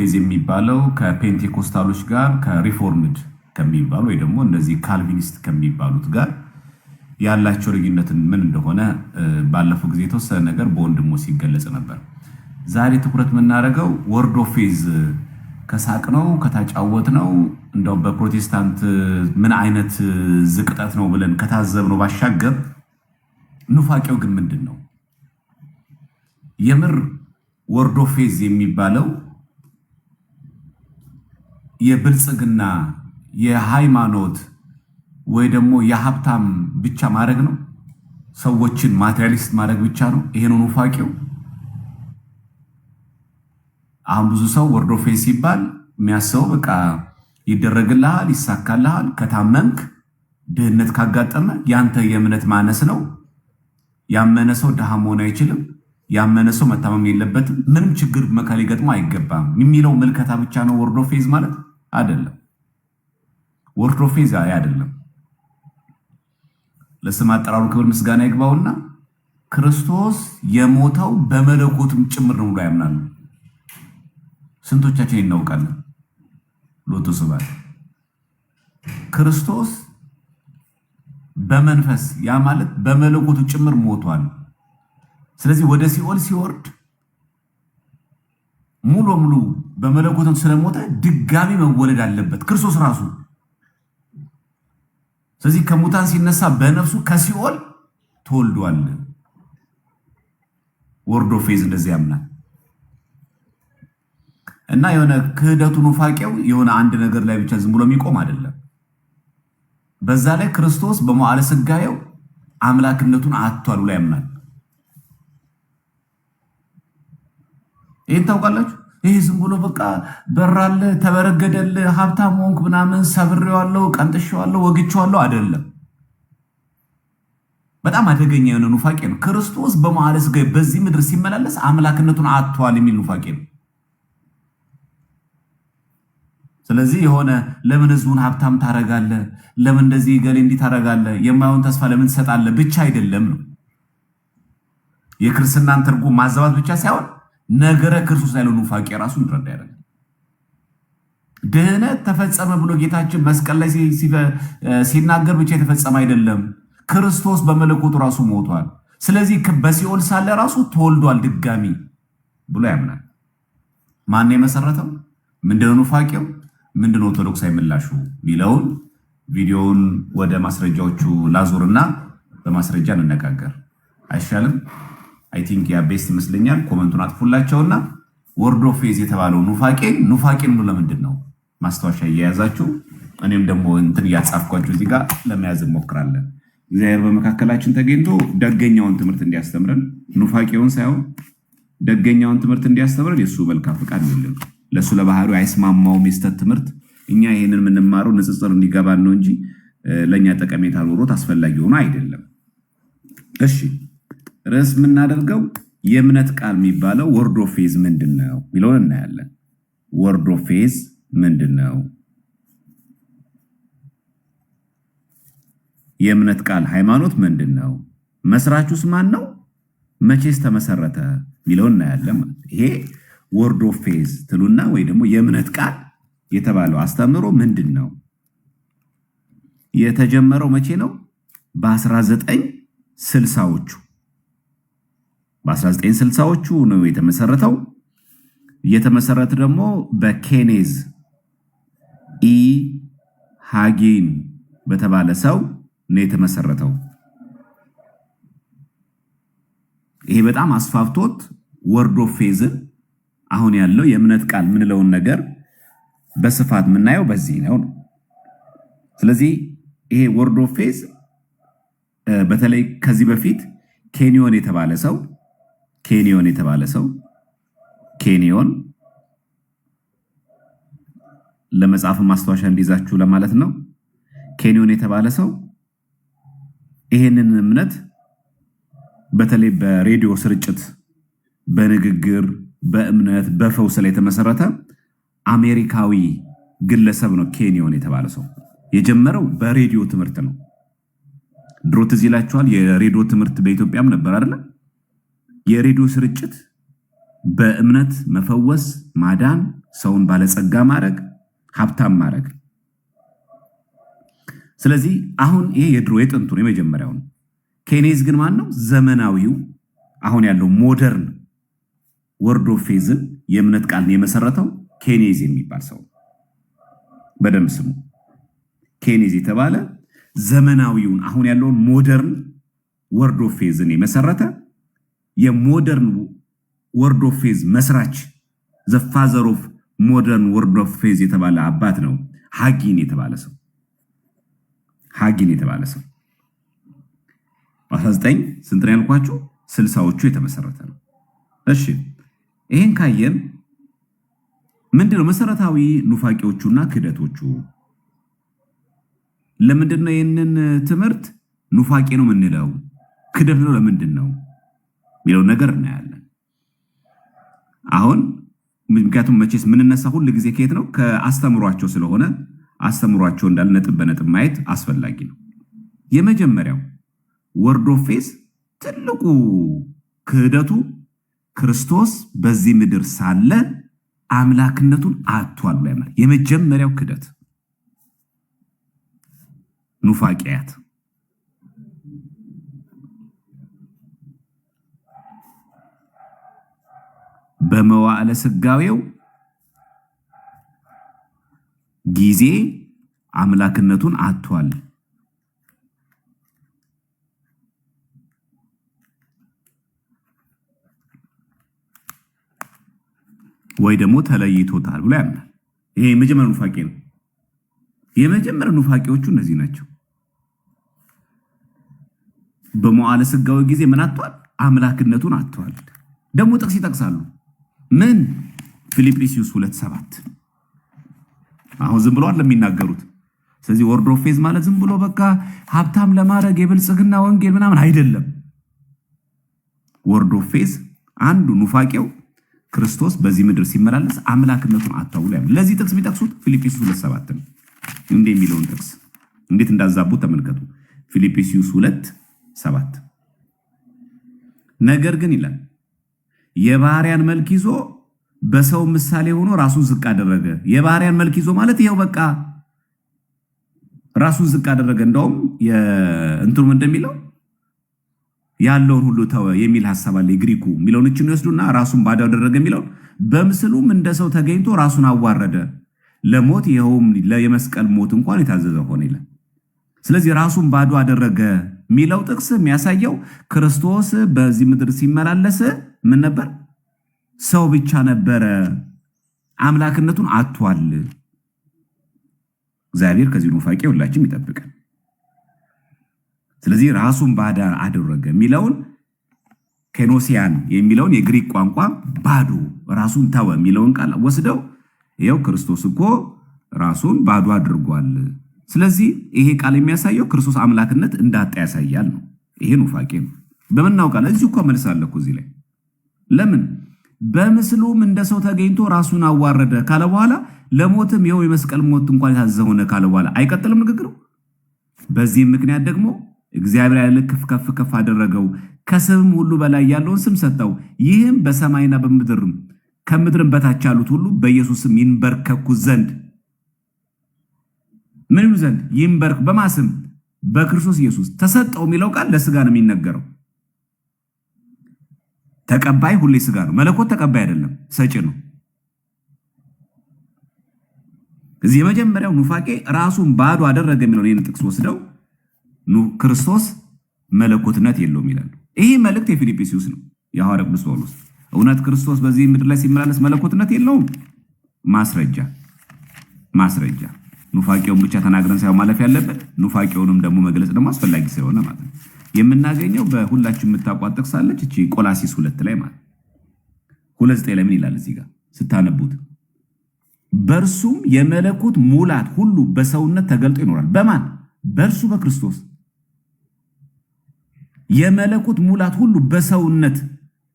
ፌዝ የሚባለው ከፔንቴኮስታሎች ጋር ከሪፎርምድ ከሚባሉ ወይ ደግሞ እነዚህ ካልቪኒስት ከሚባሉት ጋር ያላቸው ልዩነትን ምን እንደሆነ ባለፈው ጊዜ የተወሰነ ነገር በወንድሞ ሲገለጽ ነበር። ዛሬ ትኩረት የምናደርገው ወርድ ኦፍ ፌዝ ከሳቅ ነው ከታጫወት ነው እንደው በፕሮቴስታንት ምን አይነት ዝቅጠት ነው ብለን ከታዘብነው ባሻገር ኑፋቄው ግን ምንድን ነው? የምር ወርድ ኦፍ ፌዝ የሚባለው የብልጽግና የሃይማኖት ወይ ደግሞ የሀብታም ብቻ ማድረግ ነው? ሰዎችን ማቴሪያሊስት ማድረግ ብቻ ነው? ይሄ ነው ኑፋቄው? አሁን ብዙ ሰው ወርድ ኦፍ ፌዝ ሲባል የሚያስበው በቃ ይደረግልሃል፣ ይሳካልሃል፣ ከታመምክ ድህነት ካጋጠመ ያንተ የእምነት ማነስ ነው። ያመነ ሰው ድሃ መሆን አይችልም። ያመነ ሰው መታመም የለበትም። ምንም ችግር መካል ሊገጥሞ አይገባም የሚለው ምልከታ ብቻ ነው ወርድ ኦፍ ፌዝ ማለት አይደለም። ወርድ ኦፍ ፌዝ አይደለም። ለስም አጠራሩ ክብር ምስጋና ይግባውና ክርስቶስ የሞተው በመለኮትም ጭምር ነው ብሎ ያምናሉ። ስንቶቻችን እናውቃለን? ሎቱ ስብሐት። ክርስቶስ በመንፈስ ያ ማለት በመለኮቱ ጭምር ሞቷል። ስለዚህ ወደ ሲኦል ሲወርድ ሙሉ ሙሉ በመለኮቱ ስለሞተ ድጋሚ መወለድ አለበት ክርስቶስ ራሱ። ስለዚህ ከሙታን ሲነሳ በነፍሱ ከሲኦል ተወልዷል። ወርድ ኦፍ ፌዝ እንደዚህ ያምናል። እና የሆነ ክህደቱ ኑፋቄው የሆነ አንድ ነገር ላይ ብቻ ዝም ብሎ የሚቆም አይደለም። በዛ ላይ ክርስቶስ በመዋዕለ ሥጋዌው አምላክነቱን አጥቷል ብሎ ያምናል። ይሄን ታውቃላችሁ? ይሄ ዝም ብሎ በቃ በራለ ተበረገደል ሀብታም ሆንክ ምናምን ሰብሬዋለሁ፣ ቀንጥሼዋለሁ፣ ወግቼዋለሁ አይደለም። በጣም አደገኛ የሆነ ኑፋቄ ነው። ክርስቶስ በመዋዕለ ሥጋዌ በዚህ ምድር ሲመላለስ አምላክነቱን አጥቷል የሚል ኑፋቄ ነው። ስለዚህ የሆነ ለምን ህዝቡን ሀብታም ታረጋለህ፣ ለምን እንደዚህ ገሌ እንዲህ ታረጋለህ፣ የማይሆን ተስፋ ለምን ትሰጣለህ ብቻ አይደለም ነው። የክርስትናን ትርጉም ማዛባት ብቻ ሳይሆን ነገረ ክርስቶስ ያለው ኑፋቄ ራሱ እንረዳ ያደርጋል። ድህነት ተፈጸመ ብሎ ጌታችን መስቀል ላይ ሲናገር ብቻ የተፈጸመ አይደለም። ክርስቶስ በመለኮቱ ራሱ ሞቷል። ስለዚህ በሲኦል ሳለ ራሱ ተወልዷል ድጋሚ ብሎ ያምናል። ማን የመሰረተው? ምንድነው ኑፋቄው? ምንድነው ኦርቶዶክሳዊ ምላሹ ቢለውን ቪዲዮውን ወደ ማስረጃዎቹ ላዙርና በማስረጃ እንነጋገር አይሻልም? አይ ቲንክ ያ ቤስት ይመስለኛል። ኮመንቱን አጥፉላቸውና ወርድ ኦፍ ፌዝ የተባለው ኑፋቄ ነው ለምንድን ነው ማስታወሻ እየያዛችሁ እኔም ደግሞ እንትን እያጻፍኳችሁ እዚህ ጋር ለመያዝ እንሞክራለን። እግዚአብሔር በመካከላችን ተገኝቶ ደገኛውን ትምህርት እንዲያስተምረን ኑፋቄውን ሳይሆን ደገኛውን ትምህርት እንዲያስተምረን የሱ መልካም ፈቃድ ነው። ለሱ ለባህሪው አይስማማውም የስተት ትምህርት። እኛ ይሄንን የምንማረው ንጽጽር እንዲገባን ነው እንጂ ለኛ ጠቀሜታ ኖሮት አስፈላጊ ሆኖ አይደለም። እሺ ርዕስ የምናደርገው የእምነት ቃል የሚባለው ወርድ ኦፍ ፌዝ ምንድነው ሚለውን እናያለን። ወርድ ኦፍ ፌዝ ምንድነው? የእምነት ቃል ሃይማኖት ምንድነው? መስራቹስ ማን ነው? መቼስ ተመሰረተ ሚለውን እናያለን። ይሄ ወርድ ኦፍ ፌዝ ትሉና ወይ ደግሞ የእምነት ቃል የተባለው አስተምሮ ምንድነው? የተጀመረው መቼ ነው? በ1960ዎቹ በ1960ዎቹ ነው የተመሰረተው። የተመሰረተ ደግሞ በኬኔዝ ኢ ሃጊን በተባለ ሰው ነው የተመሰረተው። ይሄ በጣም አስፋፍቶት ወርድ ኦፍ ፌዝ አሁን ያለው የእምነት ቃል ምንለውን ነገር በስፋት የምናየው በዚህ ነው። ስለዚህ ይሄ ወርድ ኦፍ ፌዝ በተለይ ከዚህ በፊት ኬኒዮን ለመጽሐፍ ማስታወሻ እንዲዛችሁ ለማለት ነው። ኬኒዮን የተባለ ሰው ይሄንን እምነት በተለይ በሬዲዮ ስርጭት፣ በንግግር፣ በእምነት፣ በፈውስ ላይ የተመሰረተ አሜሪካዊ ግለሰብ ነው። ኬኒዮን የተባለ ሰው የጀመረው በሬዲዮ ትምህርት ነው። ድሮ ትዝ ይላችኋል የሬዲዮ ትምህርት በኢትዮጵያም ነበር አይደል? የሬዲዮ ስርጭት በእምነት መፈወስ፣ ማዳን፣ ሰውን ባለጸጋ ማድረግ፣ ሀብታም ማድረግ። ስለዚህ አሁን ይሄ የድሮ የጥንቱ የመጀመሪያው ነው። ኬኔዝ ግን ማን ነው? ዘመናዊው አሁን ያለው ሞደርን ወርድ ኦፍ ፌዝን የእምነት ቃልን የመሰረተው ኬኔዝ የሚባል ሰው። በደንብ ስሙ። ኬኔዝ የተባለ ዘመናዊውን አሁን ያለውን ሞደርን ወርድ ኦፍ ፌዝን የመሰረተ የሞደርን ወርድ ኦፍ ፌዝ መስራች ዘ ፋዘር ኦፍ ሞደርን ወርድ ኦፍ ፌዝ የተባለ አባት ነው። ሃጊን የተባለ ሰው ሃጊን የተባለ ሰው 19 ስንት ነው ያልኳችሁ? 60ዎቹ የተመሰረተ ነው። እሺ ይሄን ካየን ምንድነው መሰረታዊ ኑፋቄዎቹና ክደቶቹ? ለምንድነው ይሄንን ትምህርት ኑፋቄ ነው የምንለው? ክደት ነው ለምንድን ነው የሚለው ነገር እናያለን። አሁን ምክንያቱም መቼስ ምንነሳ ሁሉ ጊዜ ከየት ነው? ከአስተምሯቸው ስለሆነ አስተምሯቸው እንዳለ ነጥብ በነጥብ ማየት አስፈላጊ ነው። የመጀመሪያው ወርድ ኦፍ ፌዝ ትልቁ ክህደቱ ክርስቶስ በዚህ ምድር ሳለ አምላክነቱን አጥቷል ብሎ ያምናል። የመጀመሪያው ክህደት ኑፋቄያት በመዋዕለ ስጋዌው ጊዜ አምላክነቱን አጥቷል። ወይ ደግሞ ተለይቶታል ብሎ ያምናል። ይሄ የመጀመሪያው ኑፋቄ ነው። የመጀመሪያው ኑፋቄዎቹ እነዚህ ናቸው። በመዋዕለ ስጋዌው ጊዜ ምን አጥቷል? አምላክነቱን አጥቷል። ደግሞ ጥቅስ ይጠቅሳሉ። ምን? ፊልጵስዩስ 2:7 አሁን ዝም ብለዋል ለሚናገሩት። ስለዚህ ወርድ ኦፍ ፌዝ ማለት ዝም ብሎ በቃ ሀብታም ለማድረግ የብልጽግና ወንጌል ምናምን አይደለም። ወርድ ኦፍ ፌዝ አንዱ ኑፋቄው ክርስቶስ በዚህ ምድር ሲመላለስ አምላክነቱን አጥቷል ብሎ ያምናል። ለዚህ ጥቅስ የሚጠቅሱት ፊልጵስዩስ 2:7 ነው። እንዴ የሚለውን ጥቅስ እንዴት እንዳዛቡት ተመልከቱ። ፊልጵስዩስ 2:7 ነገር ግን ይላል የባሪያን መልክ ይዞ በሰው ምሳሌ ሆኖ ራሱን ዝቅ አደረገ። የባሪያን መልክ ይዞ ማለት ይሄው በቃ ራሱን ዝቅ አደረገ። እንደውም እንትሩ እንደሚለው ያለውን ሁሉ ተወ የሚል ሐሳብ አለ። የግሪኩ የሚለውን እቺ ነው ይወስዱና ራሱን ባዶ አደረገ የሚለው በምስሉም እንደ ሰው ተገኝቶ ራሱን አዋረደ ለሞት ይኸውም ለመስቀል ሞት እንኳን የታዘዘ ሆነ ይላል። ስለዚህ ራሱን ባዶ አደረገ የሚለው ጥቅስ የሚያሳየው ክርስቶስ በዚህ ምድር ሲመላለስ ምን ነበር? ሰው ብቻ ነበረ። አምላክነቱን አጥቷል። እግዚአብሔር ከዚህ ኑፋቄ ሁላችንም ይጠብቀን። ስለዚህ ራሱን ባዶ አደረገ የሚለውን ኬኖሲያን የሚለውን የግሪክ ቋንቋ ባዶ ራሱን ተወ የሚለውን ቃል ወስደው ይኸው ክርስቶስ እኮ ራሱን ባዶ አድርጓል። ስለዚህ ይሄ ቃል የሚያሳየው ክርስቶስ አምላክነት እንዳጣ ያሳያል ነው። ይሄ ኑፋቄ ነው። በምን እናውቃለን? እዚሁ እኮ መልሳለሁ እኮ እዚህ ላይ ለምን በምስሉም እንደ ሰው ተገኝቶ ራሱን አዋረደ ካለ በኋላ ለሞትም ይኸው የመስቀል ሞት እንኳን የታዘዘ ሆነ ካለ በኋላ አይቀጥልም ንግግሩ። በዚህም ምክንያት ደግሞ እግዚአብሔር ያለ ከፍ ከፍ አደረገው፣ ከስምም ሁሉ በላይ ያለውን ስም ሰጠው። ይህም በሰማይና በምድርም ከምድርም በታች ያሉት ሁሉ በኢየሱስ ስም ይንበርከኩ ዘንድ ምን ይሉ ዘንድ ይንበርክ በማስም በክርስቶስ ኢየሱስ ተሰጠው የሚለው ቃል ለስጋ ነው የሚነገረው። ተቀባይ ሁሌ ስጋ ነው። መለኮት ተቀባይ አይደለም፣ ሰጪ ነው። እዚህ የመጀመሪያው ኑፋቄ ራሱን ባዶ አደረገ የሚለው ይህን ጥቅስ ወስደው ክርስቶስ መለኮትነት የለውም ይላሉ። ይህ መልእክት የፊልጵስዩስ ነው፣ የሐዋርያው ቅዱስ ጳውሎስ። እውነት ክርስቶስ በዚህ ምድር ላይ ሲመላለስ መለኮትነት የለውም? ማስረጃ ኑፋቄውን ብቻ ተናግረን ሳይሆን ማለፍ ያለበት ኑፋቄውንም ደግሞ መግለጽ ደግሞ አስፈላጊ ስለሆነ ማለት ነው። የምናገኘው በሁላችሁ የምታውቋት ጥቅስ አለች። እቺ ቆላሲስ 2 ላይ ማለት 2:9 ላይ ምን ይላል? እዚህ ጋር ስታነቡት በእርሱም የመለኮት ሙላት ሁሉ በሰውነት ተገልጦ ይኖራል። በማን? በእርሱ በክርስቶስ የመለኮት ሙላት ሁሉ በሰውነት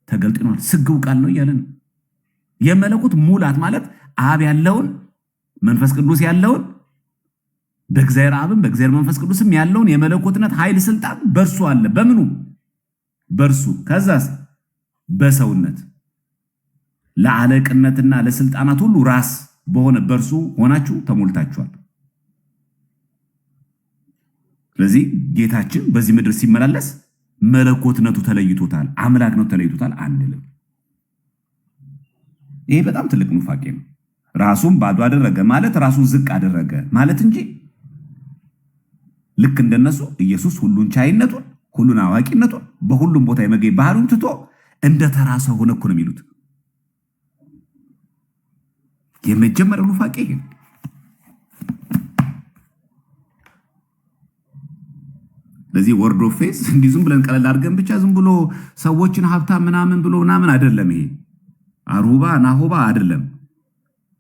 ተገልጦ ይኖራል። ስግው ቃል ነው እያለ ነው። የመለኮት ሙላት ማለት አብ ያለውን መንፈስ ቅዱስ ያለውን በእግዚአብሔር አብም በእግዚአብሔር መንፈስ ቅዱስም ያለውን የመለኮትነት ኃይል ስልጣን በእርሱ አለ። በምኑ? በእርሱ። ከዛስ በሰውነት ለአለቅነትና ለስልጣናት ሁሉ ራስ በሆነ በእርሱ ሆናችሁ ተሞልታችኋል። ስለዚህ ጌታችን በዚህ ምድር ሲመላለስ መለኮትነቱ ተለይቶታል፣ አምላክነቱ ተለይቶታል አንልም። ይሄ በጣም ትልቅ ኑፋቄ ነው። ራሱን ባዶ አደረገ ማለት ራሱን ዝቅ አደረገ ማለት እንጂ ልክ እንደነሱ ኢየሱስ ሁሉን ቻይነቱን ሁሉን አዋቂነቱን በሁሉም ቦታ የመገኝ ባህሉን ትቶ እንደ ተራ ሰው ሆነ እኮ ነው የሚሉት። የመጀመሪያው ኑፋቄ ግን ለዚህ ወርድ ኦፍ ፌዝ እንዲህ ዝም ብለን ቀለል አድርገን ብቻ ዝም ብሎ ሰዎችን ሀብታም ምናምን ብሎ ምናምን አይደለም። ይሄ አሩባ ናሆባ አይደለም።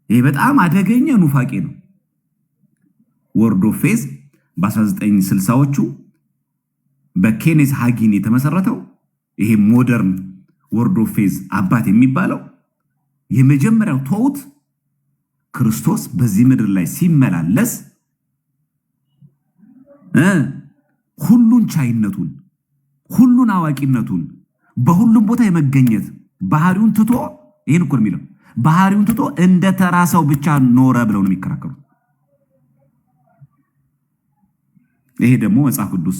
ይሄ በጣም አደገኛ ኑፋቄ ነው። ወርድ ኦፍ ፌዝ በ1960ዎቹ በኬኔዝ ሃጊን የተመሰረተው ይሄ ሞደርን ወርድ ኦፍ ፌዝ አባት የሚባለው የመጀመሪያው ተውት ክርስቶስ በዚህ ምድር ላይ ሲመላለስ ሁሉን ቻይነቱን ሁሉን አዋቂነቱን በሁሉም ቦታ የመገኘት ባህሪውን ትቶ ይሄን እኮ የሚለው ባህሪውን ትቶ እንደ ተራ ሰው ብቻ ኖረ ብለው ነው የሚከራከሩት። ይሄ ደግሞ መጽሐፍ ቅዱስ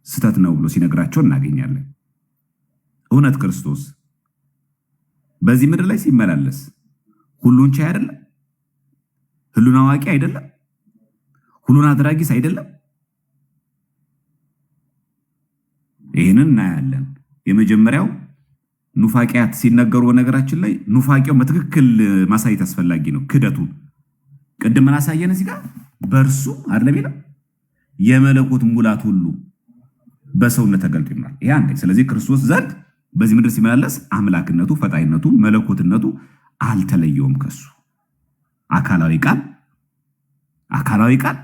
ስተት ነው ብሎ ሲነግራቸው እናገኛለን። እውነት ክርስቶስ በዚህ ምድር ላይ ሲመላለስ ሁሉን ቻይ አይደለም? ሁሉን አዋቂ አይደለም? ሁሉን አድራጊስ አይደለም? ይሄንን እናያለን። የመጀመሪያው ኑፋቂያት ሲነገሩ በነገራችን ላይ ኑፋቂው በትክክል ማሳየት አስፈላጊ ነው። ክደቱን ቅድም ምን አሳየን? እዚህ ጋር በእርሱ አይደለም ይላል የመለኮት ሙላት ሁሉ በሰውነት ተገልጦ ይኖራል። ይሄ አንዴ። ስለዚህ ክርስቶስ ዘንድ በዚህ ምድር ሲመላለስ አምላክነቱ፣ ፈጣሪነቱ፣ መለኮትነቱ አልተለየውም ከሱ። አካላዊ ቃል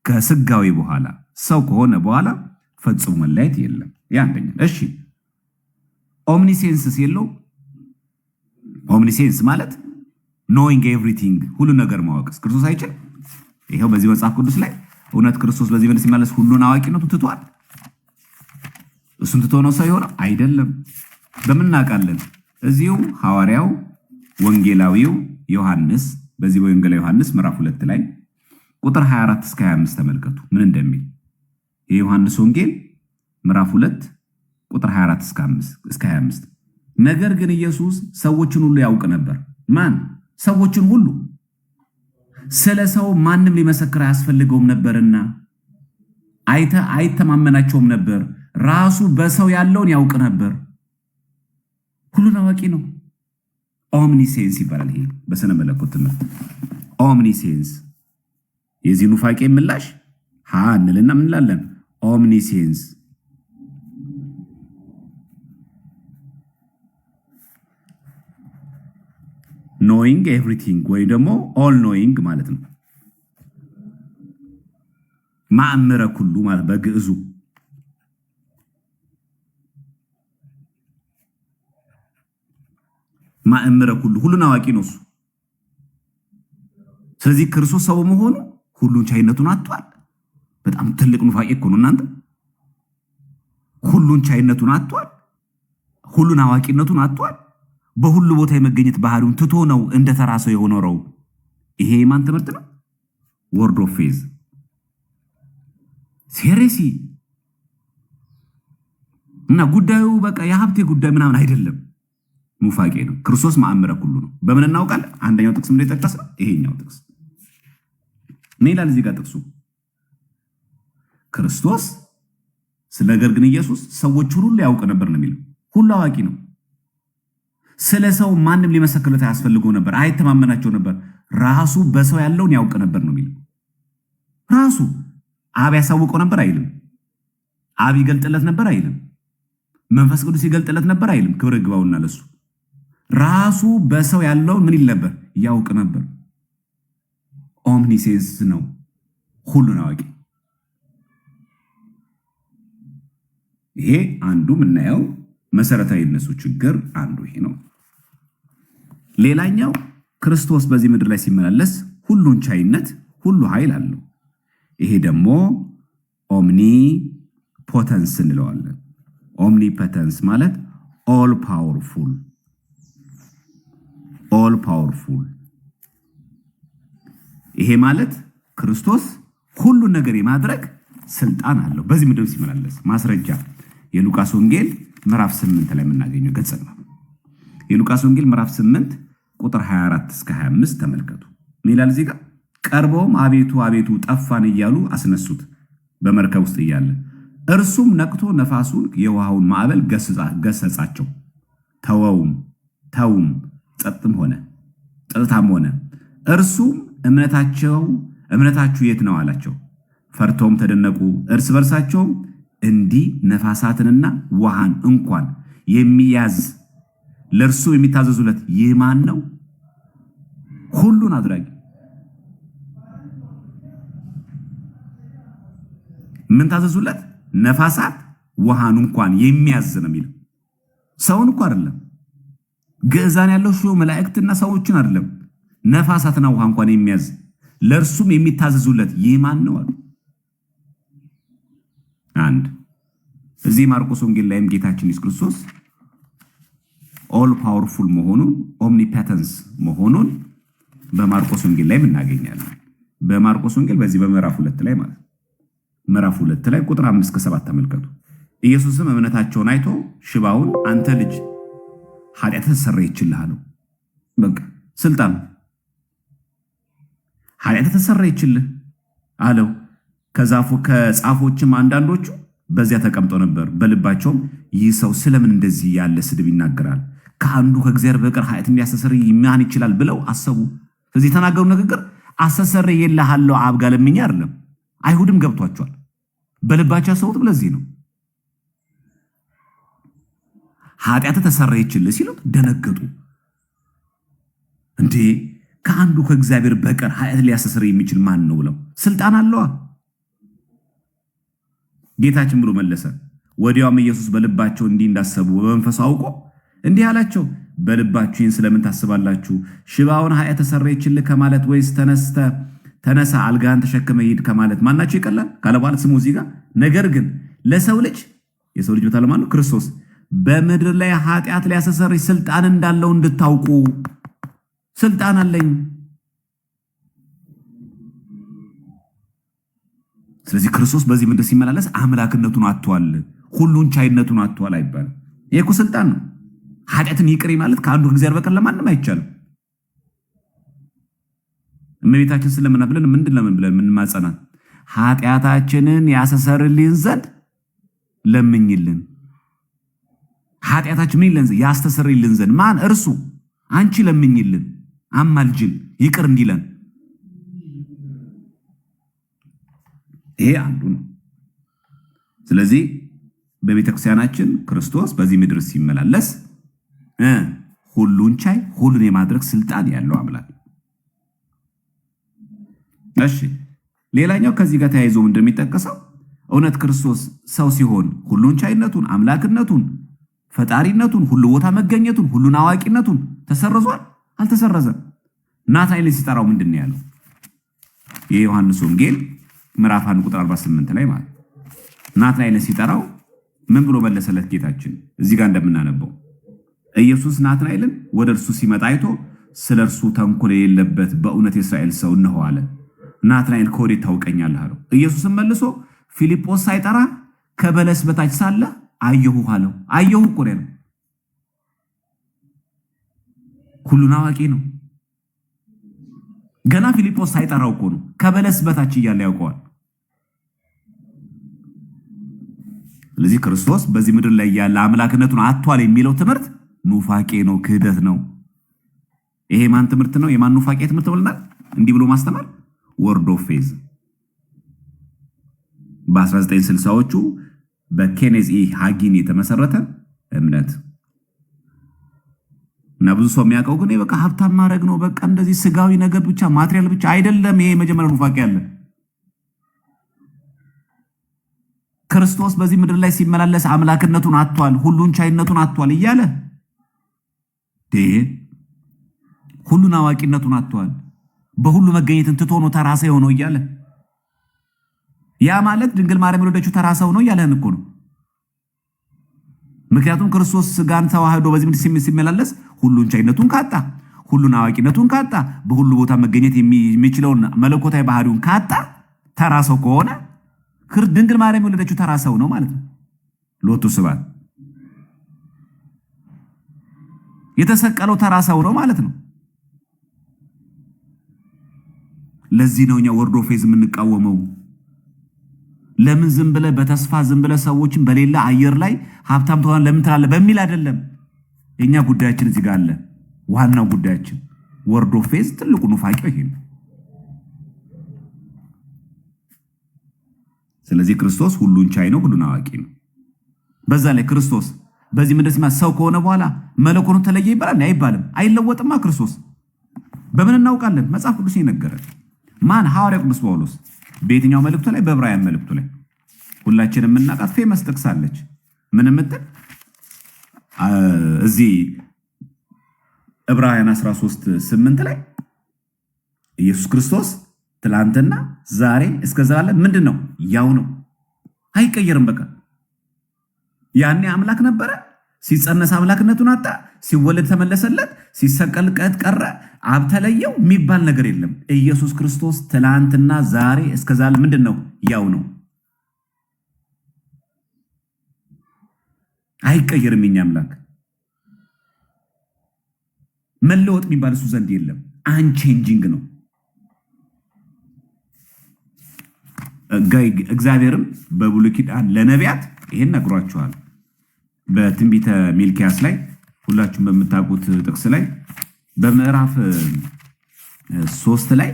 ከስጋዊ በኋላ ሰው ከሆነ በኋላ ፈጽሞ መለየት የለም። ያ አንደኛ። እሺ ኦምኒሴንስ የለው። ኦምኒሴንስ ማለት ኖዊንግ ኤቭሪቲንግ ሁሉ ነገር ማወቅ ክርስቶስ አይችልም። ይሄው በዚህ መጽሐፍ ቅዱስ ላይ እውነት ክርስቶስ በዚህ ምድር ሲመላለስ ሁሉን አዋቂነቱ ትቷል? እሱን ትቶ ነው ሰው የሆነው? አይደለም። በምን እናውቃለን? እዚሁ ሐዋርያው ወንጌላዊው ዮሐንስ በዚህ ወንጌላዊ ዮሐንስ ምዕራፍ 2 ላይ ቁጥር 24 እስከ 25 ተመልከቱ ምን እንደሚል። የዮሐንስ ወንጌል ምዕራፍ 2 ቁጥር 24 እስከ 25። ነገር ግን ኢየሱስ ሰዎችን ሁሉ ያውቅ ነበር። ማን? ሰዎችን ሁሉ። ስለ ሰው ማንም ሊመሰክር አያስፈልገውም ነበርና አይተማመናቸውም ነበር። ራሱ በሰው ያለውን ያውቅ ነበር። ሁሉን አዋቂ ነው። ኦምኒሴንስ ይባላል። ይሄ በስነ መለኮት ትምህርት ኦምኒሴንስ። የዚህ ኑፋቄ ምላሽ እንልና ምን እንላለን? ኦምኒሴንስ። ኖዊንግ ኤቭሪቲንግ ወይ ደግሞ ኦል ኖዊንግ ማለት ነው። ማእምረ ኩሉ ማለት በግዕዙ ማእምረ ኩሉ ሁሉን አዋቂ ነው እሱ። ስለዚህ ክርስቶስ ሰው መሆኑ ሁሉን ቻይነቱን አጥቷል። በጣም ትልቅ ኑፋቄ እኮ ነው እናንተ። ሁሉን ቻይነቱን አጥቷል። ሁሉን አዋቂነቱን አጥቷል። በሁሉ ቦታ የመገኘት ባህሪውን ትቶ ነው እንደ ተራ ሰው የሆነው። ይሄ የማን ትምህርት ነው? ወርድ ኦፍ ፌዝ ሴሬሲ እና ጉዳዩ በቃ የሀብቴ ጉዳይ ምናምን አይደለም። ኑፋቄ ነው። ክርስቶስ ማእምረ ኩሉ ነው። በምን እናውቃለን? አንደኛው ጥቅስ ምን ይጠቀስ ነው? ይሄኛው ጥቅስ ምን ይላል? እዚህ ጋር ጥቅሱ ክርስቶስ ነገር ግን ኢየሱስ ሰዎችን ሁሉ ያውቅ ነበር ነው የሚለው። ሁሉ አዋቂ ነው። ስለ ሰው ማንም ሊመሰክርለት አያስፈልገው ነበር። አይተማመናቸው ነበር። ራሱ በሰው ያለውን ያውቅ ነበር ነው የሚለው። ራሱ አብ ያሳውቀው ነበር አይልም። አብ ይገልጥለት ነበር አይልም። መንፈስ ቅዱስ ይገልጥለት ነበር አይልም። ክብር ይግባውና ለሱ ራሱ በሰው ያለውን ምን ይል ነበር? ያውቅ ነበር። ኦምኒሴንስ ነው። ሁሉን አዋቂ። ይሄ አንዱ የምናየው መሰረታዊ የነሱ ችግር አንዱ ይሄ ነው። ሌላኛው ክርስቶስ በዚህ ምድር ላይ ሲመላለስ ሁሉን ቻይነት፣ ሁሉ ኃይል አለው። ይሄ ደግሞ ኦምኒ ፖተንስ እንለዋለን። ኦምኒ ፖተንስ ማለት ኦል ፓወርፉል ኦል ፓወርፉል። ይሄ ማለት ክርስቶስ ሁሉን ነገር የማድረግ ስልጣን አለው በዚህ ምድር ሲመላለስ። ማስረጃ የሉቃስ ወንጌል ምዕራፍ 8 ላይ የምናገኘው ገጽ ነው። የሉቃስ ወንጌል ምዕራፍ 8 ቁጥር 24 እስከ 25 ተመልከቱ። ምን ይላል እዚህ ጋር? ቀርበውም አቤቱ አቤቱ ጠፋን እያሉ አስነሱት በመርከብ ውስጥ እያለ። እርሱም ነቅቶ ነፋሱን የውሃውን ማዕበል ገሰጻቸው። ተውም፣ ጸጥታም ሆነ። እርሱም እምነታችሁ የት ነው አላቸው። ፈርተውም ተደነቁ፣ እርስ በርሳቸውም እንዲህ ነፋሳትንና ውሃን እንኳን የሚያዝ ለእርሱ የሚታዘዙለት ይህ ማን ነው? ሁሉን አድራጊ። ምን ታዘዙለት? ነፋሳት ውሃን እንኳን የሚያዝ ነው የሚለው። ሰውን እኮ አይደለም፣ ግዕዛን ያለው መላእክትና ሰዎችን አይደለም። ነፋሳትና ውሃ እንኳን የሚያዝ ለእርሱም የሚታዘዙለት ይህ ማን ነው አሉ። አንድ እዚህ ማርቆስ ወንጌል ላይም ጌታችን ኢየሱስ ክርስቶስ ኦል ፓወርፉል መሆኑን ኦምኒፐተንስ መሆኑን በማርቆስ ወንጌል ላይ እናገኛለን። በማርቆስ ወንጌል በዚህ በምዕራፍ 2 ላይ ማለት ምዕራፍ 2 ላይ ቁጥር 5 እስከ 7 ተመልከቱ። ኢየሱስም እምነታቸውን አይቶ ሽባውን አንተ ልጅ ኃጢአት ተሰረየችልህ አለው። በቃ ስልጣን ኃጢአት ተሰረየችልህ አለው። ከጻፎችም አንዳንዶቹ በዚያ ተቀምጠው ነበር። በልባቸውም ይህ ሰው ስለምን እንደዚህ ያለ ስድብ ይናገራል? ከአንዱ ከእግዚአብሔር በቀር ኃጢአትን ሊያስተሰርይ ማን ይችላል ብለው አሰቡ። ስለዚህ የተናገሩ ንግግር አስተሰርይልሃለሁ አብ ጋር ለምኜ አይደለም። አይሁድም ገብቷቸዋል። በልባቸው ያሰቡት ለዚህ ነው። ኃጢአት ተሰረየችልህ ሲሉት ደነገጡ። እንዴ ከአንዱ ከእግዚአብሔር በቀር ኃጢአት ሊያስተሰርይ የሚችል ማን ነው ብለው ስልጣን አለዋ። ጌታችን ብሎ መለሰ። ወዲያውም ኢየሱስ በልባቸው እንዲህ እንዳሰቡ በመንፈሱ አውቆ እንዲህ አላቸው፣ በልባችሁ ይህን ስለምን ታስባላችሁ? ሽባውን ኃጢአት ተሰረየችልህ ከማለት ወይስ ተነሳ አልጋህን ተሸክመ ሂድ ከማለት ማናቸው ይቀላል ካለ በኋላ ስሙ እዚህ ጋር ነገር ግን ለሰው ልጅ የሰው ልጅ በታለማ ነው ክርስቶስ በምድር ላይ ኃጢአት ሊያስተሰርይ ስልጣን እንዳለው እንድታውቁ። ስልጣን አለኝ። ስለዚህ ክርስቶስ በዚህ ምድር ሲመላለስ አምላክነቱን አጥቷል፣ ሁሉን ቻይነቱን አጥቷል አይባልም። ይሄ እኮ ስልጣን ነው። ኃጢአትን ይቅር ማለት ከአንዱ እግዚአብሔር በቀር ለማንም አይቻልም። እመቤታችን ስለምን ብለን ለምን ብለን ማጸናት? ኃጢአታችንን ያስተሰርይልን ዘንድ ለምኝልን። ኃጢአታችን ምን ይለን ዘንድ ያስተሰርይልን ዘንድ ማን? እርሱ። አንቺ ለምኝልን፣ አማልጅን፣ ይቅር እንዲለን። ይሄ አንዱ ነው። ስለዚህ በቤተክርስቲያናችን ክርስቶስ በዚህ ምድር ሲመላለስ ሁሉን ቻይ፣ ሁሉን የማድረግ ስልጣን ያለው አምላክ። እሺ ሌላኛው ከዚህ ጋር ተያይዞ እንደሚጠቀሰው እውነት ክርስቶስ ሰው ሲሆን ሁሉን ቻይነቱን፣ አምላክነቱን፣ ፈጣሪነቱን፣ ሁሉ ቦታ መገኘቱን፣ ሁሉን አዋቂነቱን ተሰርዟል? አልተሰረዘም። ናትናኤልን ሲጠራው ምንድን ነው ያለው? የዮሐንስ ወንጌል ምዕራፍ 1 ቁጥር 48 ላይ ማለት ናትናኤልን ሲጠራው ምን ብሎ መለሰለት ጌታችን? እዚህ ጋር እንደምናነበው ኢየሱስ ናትናኤልን ወደ እርሱ ሲመጣ አይቶ ስለ እርሱ ተንኮል የሌለበት በእውነት የእስራኤል ሰው እነሆ አለ። ናትናኤል ከወዴት ታውቀኛለህ አለው። ኢየሱስም መልሶ ፊልጶስ ሳይጠራ ከበለስ በታች ሳለ አየሁህ አለው። አየሁህ እኮ ነው። ሁሉን አዋቂ ነው። ገና ፊልጶስ ሳይጠራው እኮ ነው። ከበለስ በታች እያለ ያውቀዋል። ስለዚህ ክርስቶስ በዚህ ምድር ላይ ያለ አምላክነቱን አጥቷል የሚለው ትምህርት ኑፋቄ ነው፣ ክህደት ነው። ይሄ ማን ትምህርት ነው? የማን ኑፋቄ ትምህርት ብለናል? እንዲህ ብሎ ማስተማር ወርድ ኦፍ ፌዝ በ1960ዎቹ በኬኔዝ ሃጊን የተመሰረተ እምነት እና ብዙ ሰው የሚያውቀው ግን በቃ ሀብታም ማድረግ ነው፣ በቃ እንደዚህ ስጋዊ ነገር ብቻ ማቴሪያል ብቻ አይደለም። ይሄ መጀመሪያ ኑፋቄ አለ። ክርስቶስ በዚህ ምድር ላይ ሲመላለስ አምላክነቱን አጥቷል፣ ሁሉን ቻይነቱን አጥቷል እያለ ሁሉን አዋቂነቱን አጥቷል፣ በሁሉ መገኘትን ትቶ ነው ተራ ሰው ሆኖ እያለ ያ ማለት ድንግል ማርያም የወለደችው ተራ ሰው ነው እያለን እኮ ነው። ምክንያቱም ክርስቶስ ስጋን ተዋህዶ በዚህ ምድር ሲመላለስ ሁሉን ቻይነቱን ካጣ፣ ሁሉን አዋቂነቱን ካጣ፣ በሁሉ ቦታ መገኘት የሚችለውን መለኮታዊ ባህሪውን ካጣ፣ ተራ ሰው ከሆነ ድንግል ማርያም የወለደችው ተራ ሰው ነው ማለት ነው። ሎቱ ስብሐት የተሰቀለው ተራ ሰው ነው ማለት ነው። ለዚህ ነው እኛ ወርዶ ፌዝ የምንቃወመው። ለምን ዝም ብለህ በተስፋ ዝም ብለህ ሰዎችን በሌላ አየር ላይ ሀብታም ትሆናለህ ለምን ትላለህ በሚል አይደለም። የኛ ጉዳያችን እዚህ ጋር አለ። ዋናው ጉዳያችን ወርዶ ፌዝ ትልቁ ኑፋቄው ይሄ ነው። ስለዚህ ክርስቶስ ሁሉን ቻይ ነው፣ ሁሉን አዋቂ ነው። በዛ ላይ ክርስቶስ በዚህ ምድር ሲማ ሰው ከሆነ በኋላ መለኮቱን ተለየ ይባላል አይባልም? አይለወጥማ። ክርስቶስ በምን እናውቃለን? መጽሐፍ ቅዱስ ይነገራል። ማን? ሐዋርያ ቅዱስ ጳውሎስ በየትኛው መልእክቱ ላይ? በዕብራውያን መልእክቱ ላይ ሁላችንም የምናውቃት ፌመስ ጥቅስ አለች። ምን የምትል እዚህ ዕብራውያን 13:8 ላይ ኢየሱስ ክርስቶስ ትላንትና ዛሬ እስከ ዘላለም ምንድን ነው? ያው ነው፣ አይቀየርም። በቃ ያኔ አምላክ ነበረ፣ ሲጸነስ አምላክነቱን አጣ፣ ሲወለድ ተመለሰለት፣ ሲሰቀል ቀረ፣ አብ ተለየው የሚባል ነገር የለም። ኢየሱስ ክርስቶስ ትላንትና ዛሬ እስከ ዘላለም ምንድን ነው? ያው ነው፣ አይቀየርም። የኛ አምላክ መለወጥ የሚባል እሱ ዘንድ የለም። አንቼንጂንግ ነው። እግዚአብሔርም በብሉይ ኪዳን ለነቢያት ይሄን ነግሯቸዋል። በትንቢተ ሚልክያስ ላይ ሁላችሁም በምታውቁት ጥቅስ ላይ በምዕራፍ 3 ላይ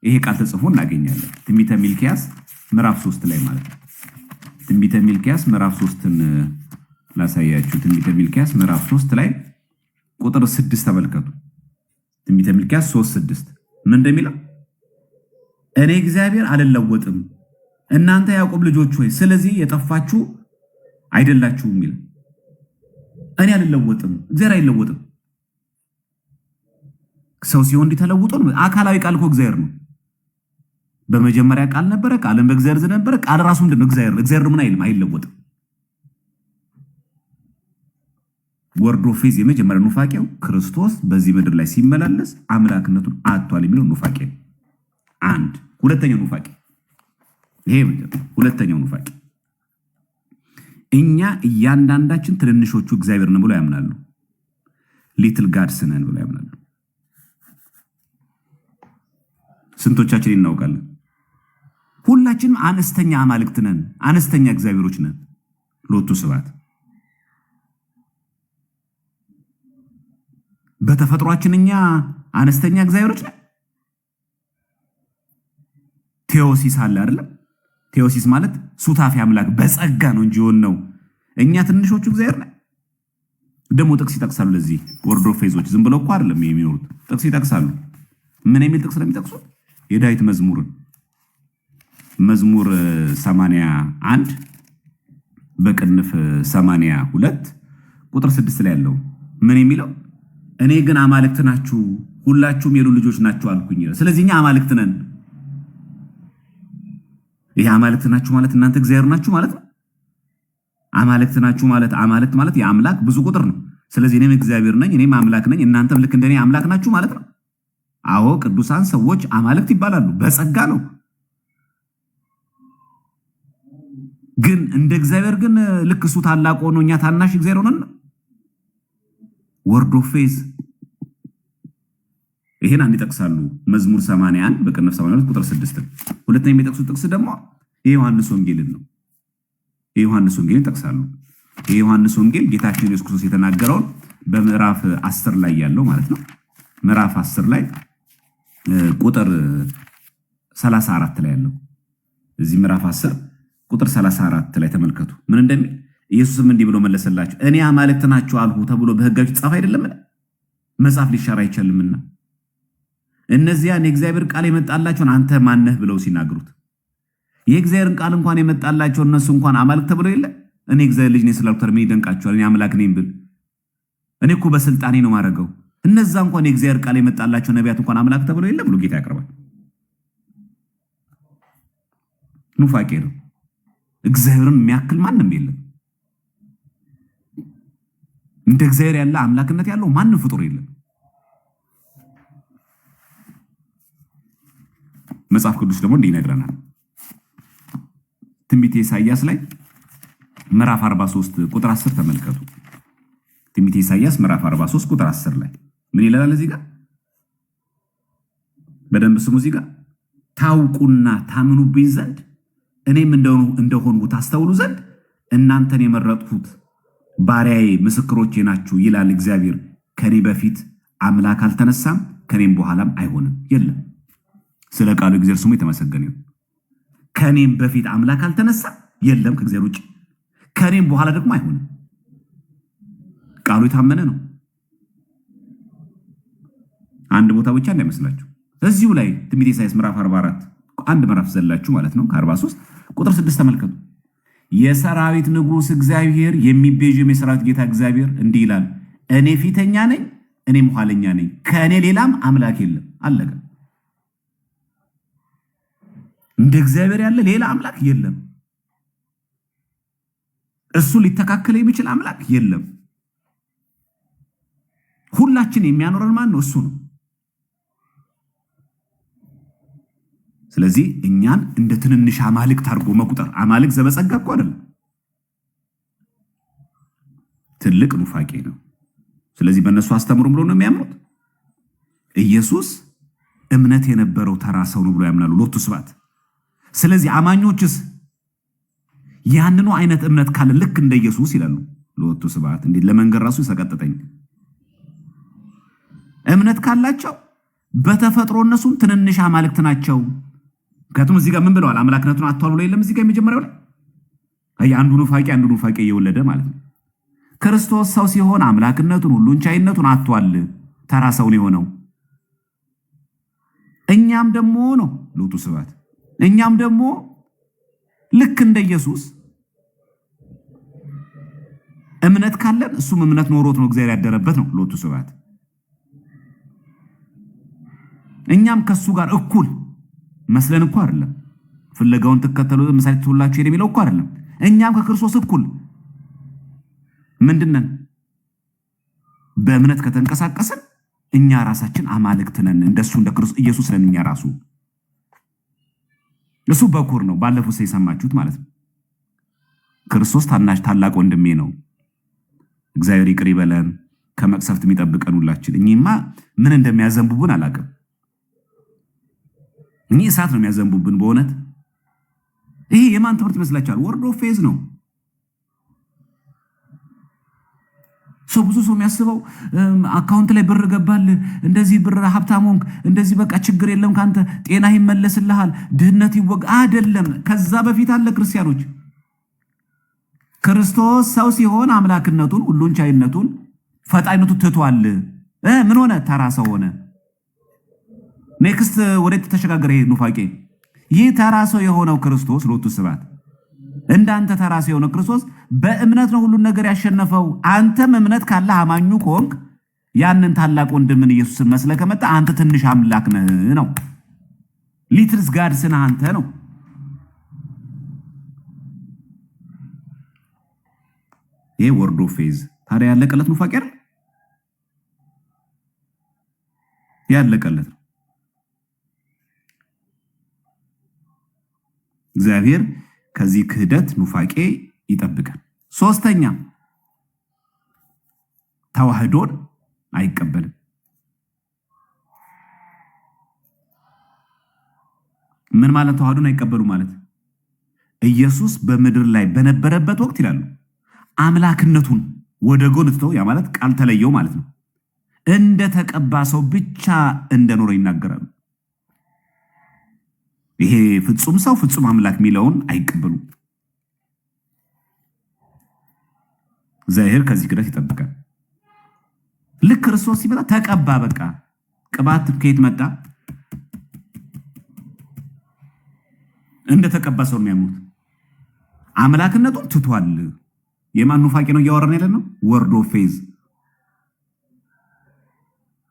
ይሄ ቃል ተጽፎ እናገኛለን። ትንቢተ ሚልክያስ ምዕራፍ 3 ላይ ማለት ነው። ትንቢተ ሚልክያስ ምዕራፍ 3ን ላሳያችሁ። ትንቢተ ሚልክያስ ምዕራፍ 3 ላይ ቁጥር 6 ተመልከቱ። ትንቢተ ሚልክያስ 3:6 ምን እንደሚለው? እኔ እግዚአብሔር አልለወጥም፣ እናንተ ያዕቆብ ልጆች ሆይ ስለዚህ የጠፋችሁ አይደላችሁም የሚል። እኔ አልለወጥም፣ እግዚአብሔር አይለወጥም። ሰው ሲሆን እንዲተለውጦ ነው። አካላዊ ቃል እኮ እግዚአብሔር ነው። በመጀመሪያ ቃል ነበረ፣ ቃልም በእግዚአብሔር ዘንድ ነበረ፣ ቃል ራሱ ምንድን ነው? እግዚአብሔር ነው። እግዚአብሔር ምን አይልም፣ አይለወጥም። ወርዶ ፌዝ የመጀመሪያ ኑፋቄው ክርስቶስ በዚህ ምድር ላይ ሲመላለስ አምላክነቱን አጥቷል የሚለው ኑፋቄ አንድ። ሁለተኛው ኑፋቄ ይሄ ሁለተኛው ኑፋቄ እኛ እያንዳንዳችን ትንንሾቹ እግዚአብሔር ነን ብሎ ያምናሉ። ሊትል ጋድስ ነን ብሎ ያምናሉ። ስንቶቻችን እናውቃለን? ሁላችንም አነስተኛ አማልክት ነን፣ አነስተኛ እግዚአብሔሮች ነን። ሎቱ ስብሐት። በተፈጥሯችን እኛ አነስተኛ እግዚአብሔሮች ነን። ቴዎሲስ አለ አይደለም? ቴዎሲስ ማለት ሱታፊ አምላክ በጸጋ ነው እንጂ ነው። እኛ ትንሾቹ እግዚአብሔር ነን። ደግሞ ጥቅስ ይጠቅሳሉ። ለዚህ ወርዶ ፌዞች ዝም ብለው እኮ አይደለም የሚኖሩት፣ ጥቅስ ይጠቅሳሉ። ምን የሚል ጥቅስ ለሚጠቅሱት? የዳዊት መዝሙር 81 በቅንፍ 82 ቁጥር 6 ላይ ያለው ምን የሚለው? እኔ ግን አማልክት ናችሁ፣ ሁላችሁም የሉ ልጆች ናችሁ አልኩኝ። ስለዚህ እኛ አማልክት ነን። ይሄ አማልክት ናችሁ ማለት እናንተ እግዚአብሔር ናችሁ ማለት ነው። አማልክት ናችሁ ማለት አማልክት ማለት የአምላክ ብዙ ቁጥር ነው። ስለዚህ እኔም እግዚአብሔር ነኝ፣ እኔም አምላክ ነኝ፣ እናንተም ልክ እንደኔ አምላክ ናችሁ ማለት ነው። አዎ ቅዱሳን ሰዎች አማልክት ይባላሉ፣ በጸጋ ነው። ግን እንደ እግዚአብሔር ግን ልክ እሱ ታላቅ ሆኖ እኛ ታናሽ እግዚአብሔር ሆነን ነው። ወርዶ ፌዝ ይሄን አንድ ይጠቅሳሉ። መዝሙር 81 በቅንፍ 82 ቁጥር 6። ሁለተኛ የሚጠቅሱት ጥቅስ ደግሞ የዮሐንስ ወንጌልን ነው። የዮሐንስ ወንጌልን ይጠቅሳሉ። የዮሐንስ ወንጌል ጌታችን ኢየሱስ ክርስቶስ የተናገረውን በምዕራፍ 10 ላይ ያለው ማለት ነው። ምዕራፍ 10 ላይ ቁጥር 34 ላይ ያለው እዚህ ምዕራፍ 10 ቁጥር 34 ላይ ተመልከቱ ምን እንደሚል። ኢየሱስም እንዲህ ብሎ መለሰላቸው፣ እኔ አማልክት ናችሁ አልሁ ተብሎ በሕጋችሁ ተጻፈ አይደለምን? መጽሐፍ ሊሻር አይቻልምና። እነዚያን የእግዚአብሔር ቃል የመጣላቸውን አንተ ማነህ ብለው ሲናገሩት፣ የእግዚአብሔርን ቃል እንኳን የመጣላቸው እነሱ እንኳን አማልክት ተብለው የለ። እኔ እግዚአብሔር ልጅ ነኝ ስላልኩ ተርሜ ይደንቃቸዋል። እኔ አምላክ ነኝ ብል እኔ እኮ በስልጣኔ ነው ማድረገው። እነዛ እንኳን የእግዚአብሔር ቃል የመጣላቸው ነቢያት እንኳን አምላክ ተብለው የለ ብሎ ጌታ ያቀርባል። ኑፋቄ ነው። እግዚአብሔርን የሚያክል ማንም የለም። እንደ እግዚአብሔር ያለ አምላክነት ያለው ማንም ፍጡር የለም። መጽሐፍ ቅዱስ ደግሞ እንዲህ ይነግረናል። ትንቢተ ኢሳይያስ ላይ ምዕራፍ 43 ቁጥር 10 ተመልከቱ። ትንቢተ ኢሳይያስ ምዕራፍ 43 ቁጥር 10 ላይ ምን ይላል? እዚህ ጋር በደንብ ስሙ። እዚህ ጋር ታውቁና ታምኑብኝ ዘንድ እኔም እንደሆንሁ ታስተውሉ ዘንድ እናንተን የመረጥሁት ባሪያዬ ምስክሮቼ ናችሁ ይላል እግዚአብሔር። ከኔ በፊት አምላክ አልተነሳም፣ ከኔም በኋላም አይሆንም። የለም። ስለ ቃሉ እግዚአብሔር ስሙ የተመሰገነ ይሁን። ከኔም በፊት አምላክ አልተነሳም፣ የለም ከእግዚአብሔር ውጭ፣ ከኔም በኋላ ደግሞ አይሆንም። ቃሉ የታመነ ነው። አንድ ቦታ ብቻ እንዳይመስላችሁ። እዚሁ ላይ ትንቢተ ኢሳይያስ ምዕራፍ 44 አንድ ምዕራፍ ዘላችሁ ማለት ነው ከ43 ቁጥር 6 ተመልከቱ። የሰራዊት ንጉሥ እግዚአብሔር የሚቤዥም የሰራዊት ጌታ እግዚአብሔር እንዲህ ይላል፣ እኔ ፊተኛ ነኝ፣ እኔም ኋለኛ ነኝ፣ ከእኔ ሌላም አምላክ የለም። አለቀ። እንደ እግዚአብሔር ያለ ሌላ አምላክ የለም። እሱ ሊተካከለ የሚችል አምላክ የለም። ሁላችን የሚያኖረን ማን ነው? እሱ ነው። ስለዚህ እኛን እንደ ትንንሽ አማልክት አድርጎ መቁጠር፣ አማልክት ዘበጸጋ እኮ አይደለም፣ ትልቅ ኑፋቄ ነው። ስለዚህ በእነሱ አስተምሩ ብሎ ነው የሚያምኑት። ኢየሱስ እምነት የነበረው ተራ ሰው ነው ብሎ ያምናሉ። ሎቱ ስብሐት። ስለዚህ አማኞችስ ያንኑ አይነት እምነት ካለ ልክ እንደ ኢየሱስ ይላሉ። ሎቱ ስብሐት። እንዴት ለመንገር ራሱ ይሰቀጥጠኝ። እምነት ካላቸው በተፈጥሮ እነሱም ትንንሽ አማልክት ናቸው። ከቱም እዚህ ጋር ምን ብለዋል? አምላክነቱን አጥቷል ብሎ የለም እዚህ ጋር የመጀመሪያው ላይ አንዱ ኑፋቄ እየወለደ ማለት ነው። ክርስቶስ ሰው ሲሆን አምላክነቱን ሁሉን ቻይነቱን አጥቷል። ተራ ሰው ነው የሆነው። እኛም ደግሞ ነው ሎቱ ስብሐት። እኛም ደግሞ ልክ እንደ ኢየሱስ እምነት ካለን እሱም እምነት ኖሮት ነው እግዚአብሔር ያደረበት ነው ሎቱ ስብሐት። እኛም ከሱ ጋር እኩል መስለን እኮ አይደለም። ፍለጋውን ተከተሉ ምሳሌ ትውላችሁ የሚለው እኮ አይደለም። እኛም ከክርስቶስ እኩል ምንድነን? በእምነት ከተንቀሳቀስን እኛ ራሳችን አማልክት ነን። እንደሱ እንደ ክርስቶስ ኢየሱስ ነን። እኛ ራሱ እሱ በኩር ነው። ባለፈው የሰማችሁት ማለት ነው። ክርስቶስ ታላቅ ወንድሜ ነው። እግዚአብሔር ይቅር ይበለን፣ ከመቅሰፍት የሚጠብቀን ሁላችን። እኚህማ ምን እንደሚያዘንቡብን አላውቅም። እኚህ እሳት ነው የሚያዘንቡብን በእውነት። ይሄ የማን ትምህርት ይመስላችኋል? ወርድ ኦፍ ፌዝ ነው። ብዙ ሰው የሚያስበው አካውንት ላይ ብር ገባል፣ እንደዚህ ብር ሀብታም ሆንክ፣ እንደዚህ በቃ ችግር የለም ካንተ፣ ጤና ይመለስልሃል፣ ድህነት ይወግ አይደለም። ከዛ በፊት አለ ክርስቲያኖች። ክርስቶስ ሰው ሲሆን አምላክነቱን ሁሉን ቻይነቱን ፈጣይነቱ ትቷል። ምን ሆነ? ተራ ሰው ሆነ። ኔክስት ወዴት ተሸጋገረ? ይሄ ኑፋቄ። ይህ ተራ ሰው የሆነው ክርስቶስ ሎቱ ስብሐት እንዳንተ ተራ ሰው የሆነው ክርስቶስ በእምነት ነው ሁሉን ነገር ያሸነፈው። አንተም እምነት ካለ አማኙ ከሆንክ ያንን ታላቅ ወንድምን ኢየሱስን መስለ ከመጣ አንተ ትንሽ አምላክ ነህ ነው። ሊትልስ ጋድስ ነህ አንተ ነው። ይሄ ወርድ ኦፍ ፌዝ ታዲያ ያለቀለት ኑፋቄ አይደል? ያለቀለት ነው። እግዚአብሔር ከዚህ ክህደት ኑፋቄ ይጠብቃል። ሶስተኛ ተዋህዶን አይቀበልም። ምን ማለት ተዋህዶን አይቀበሉ ማለት? ኢየሱስ በምድር ላይ በነበረበት ወቅት ይላሉ አምላክነቱን ወደ ጎን ትተው፣ ያ ማለት ቃል ተለየው ማለት ነው። እንደ ተቀባ ሰው ብቻ እንደኖረ ይናገራሉ። ይሄ ፍጹም ሰው ፍጹም አምላክ የሚለውን አይቀበሉ። እግዚአብሔር ከዚህ ክደት ይጠብቃል። ልክ ክርስቶስ ሲመጣ ተቀባ። በቃ ቅባት ከየት መጣ? እንደ ተቀባ ሰው የሚያሙት አምላክነቱን ትቷል። የማን ኑፋቄ ነው እያወራን ያለ ነው? ወርድ ኦፍ ፌዝ።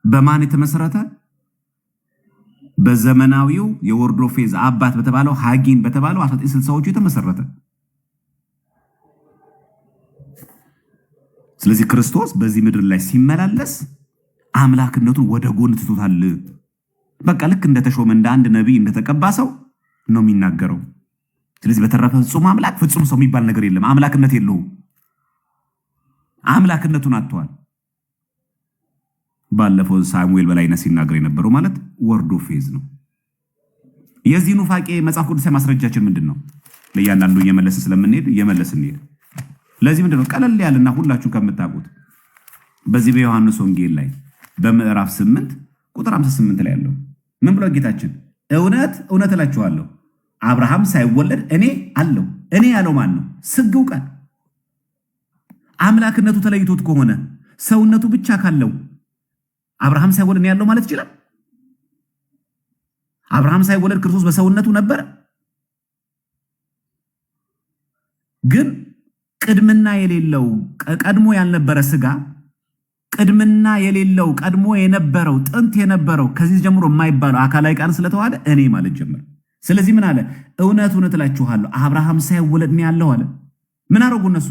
በማን የተመሰረተ? በዘመናዊው የወርድ ኦፍ ፌዝ አባት በተባለው ሃጊን በተባለው 1960ዎቹ የተመሰረተ። ስለዚህ ክርስቶስ በዚህ ምድር ላይ ሲመላለስ አምላክነቱን ወደ ጎን ትቶታል። በቃ ልክ እንደተሾመ እንደ አንድ ነቢይ እንደተቀባ ሰው ነው የሚናገረው። ስለዚህ በተረፈ ፍጹም አምላክ ፍጹም ሰው የሚባል ነገር የለም። አምላክነት የለውም። አምላክነቱን አጥቷል። ባለፈው ሳሙኤል በላይነህ ሲናገር የነበረው ማለት ወርዶ ፌዝ ነው። የዚህ ኑፋቄ መጽሐፍ ቅዱሳዊ ማስረጃችን ምንድን ነው? ለእያንዳንዱ እየመለስን ስለምንሄድ እንሄድ። ለዚህ ምንድን ነው ቀለል ያልና ሁላችሁም ከምታውቁት በዚህ በዮሐንስ ወንጌል ላይ በምዕራፍ 8 ቁጥር 58 ላይ ያለው ምን ብሎ ጌታችን እውነት እውነት እላችኋለሁ አብርሃም ሳይወለድ እኔ አለው። እኔ ያለው ማን ነው? ስግው ቃል። አምላክነቱ ተለይቶት ከሆነ ሰውነቱ ብቻ ካለው አብርሃም ሳይወለድ እኔ ያለው ማለት ይችላል? አብርሃም ሳይወለድ ክርስቶስ በሰውነቱ ነበረ። ግን ቅድምና የሌለው ቀድሞ ያልነበረ ስጋ ቅድምና የሌለው ቀድሞ የነበረው ጥንት የነበረው ከዚህ ጀምሮ የማይባለው አካላዊ ቃል ስለተዋሃደ እኔ ማለት ጀመረ። ስለዚህ ምን አለ? እውነት እውነት እላችኋለሁ አብርሃም ሳይወለድ እኔ ያለሁ አለ። ምን አረጉ እነሱ?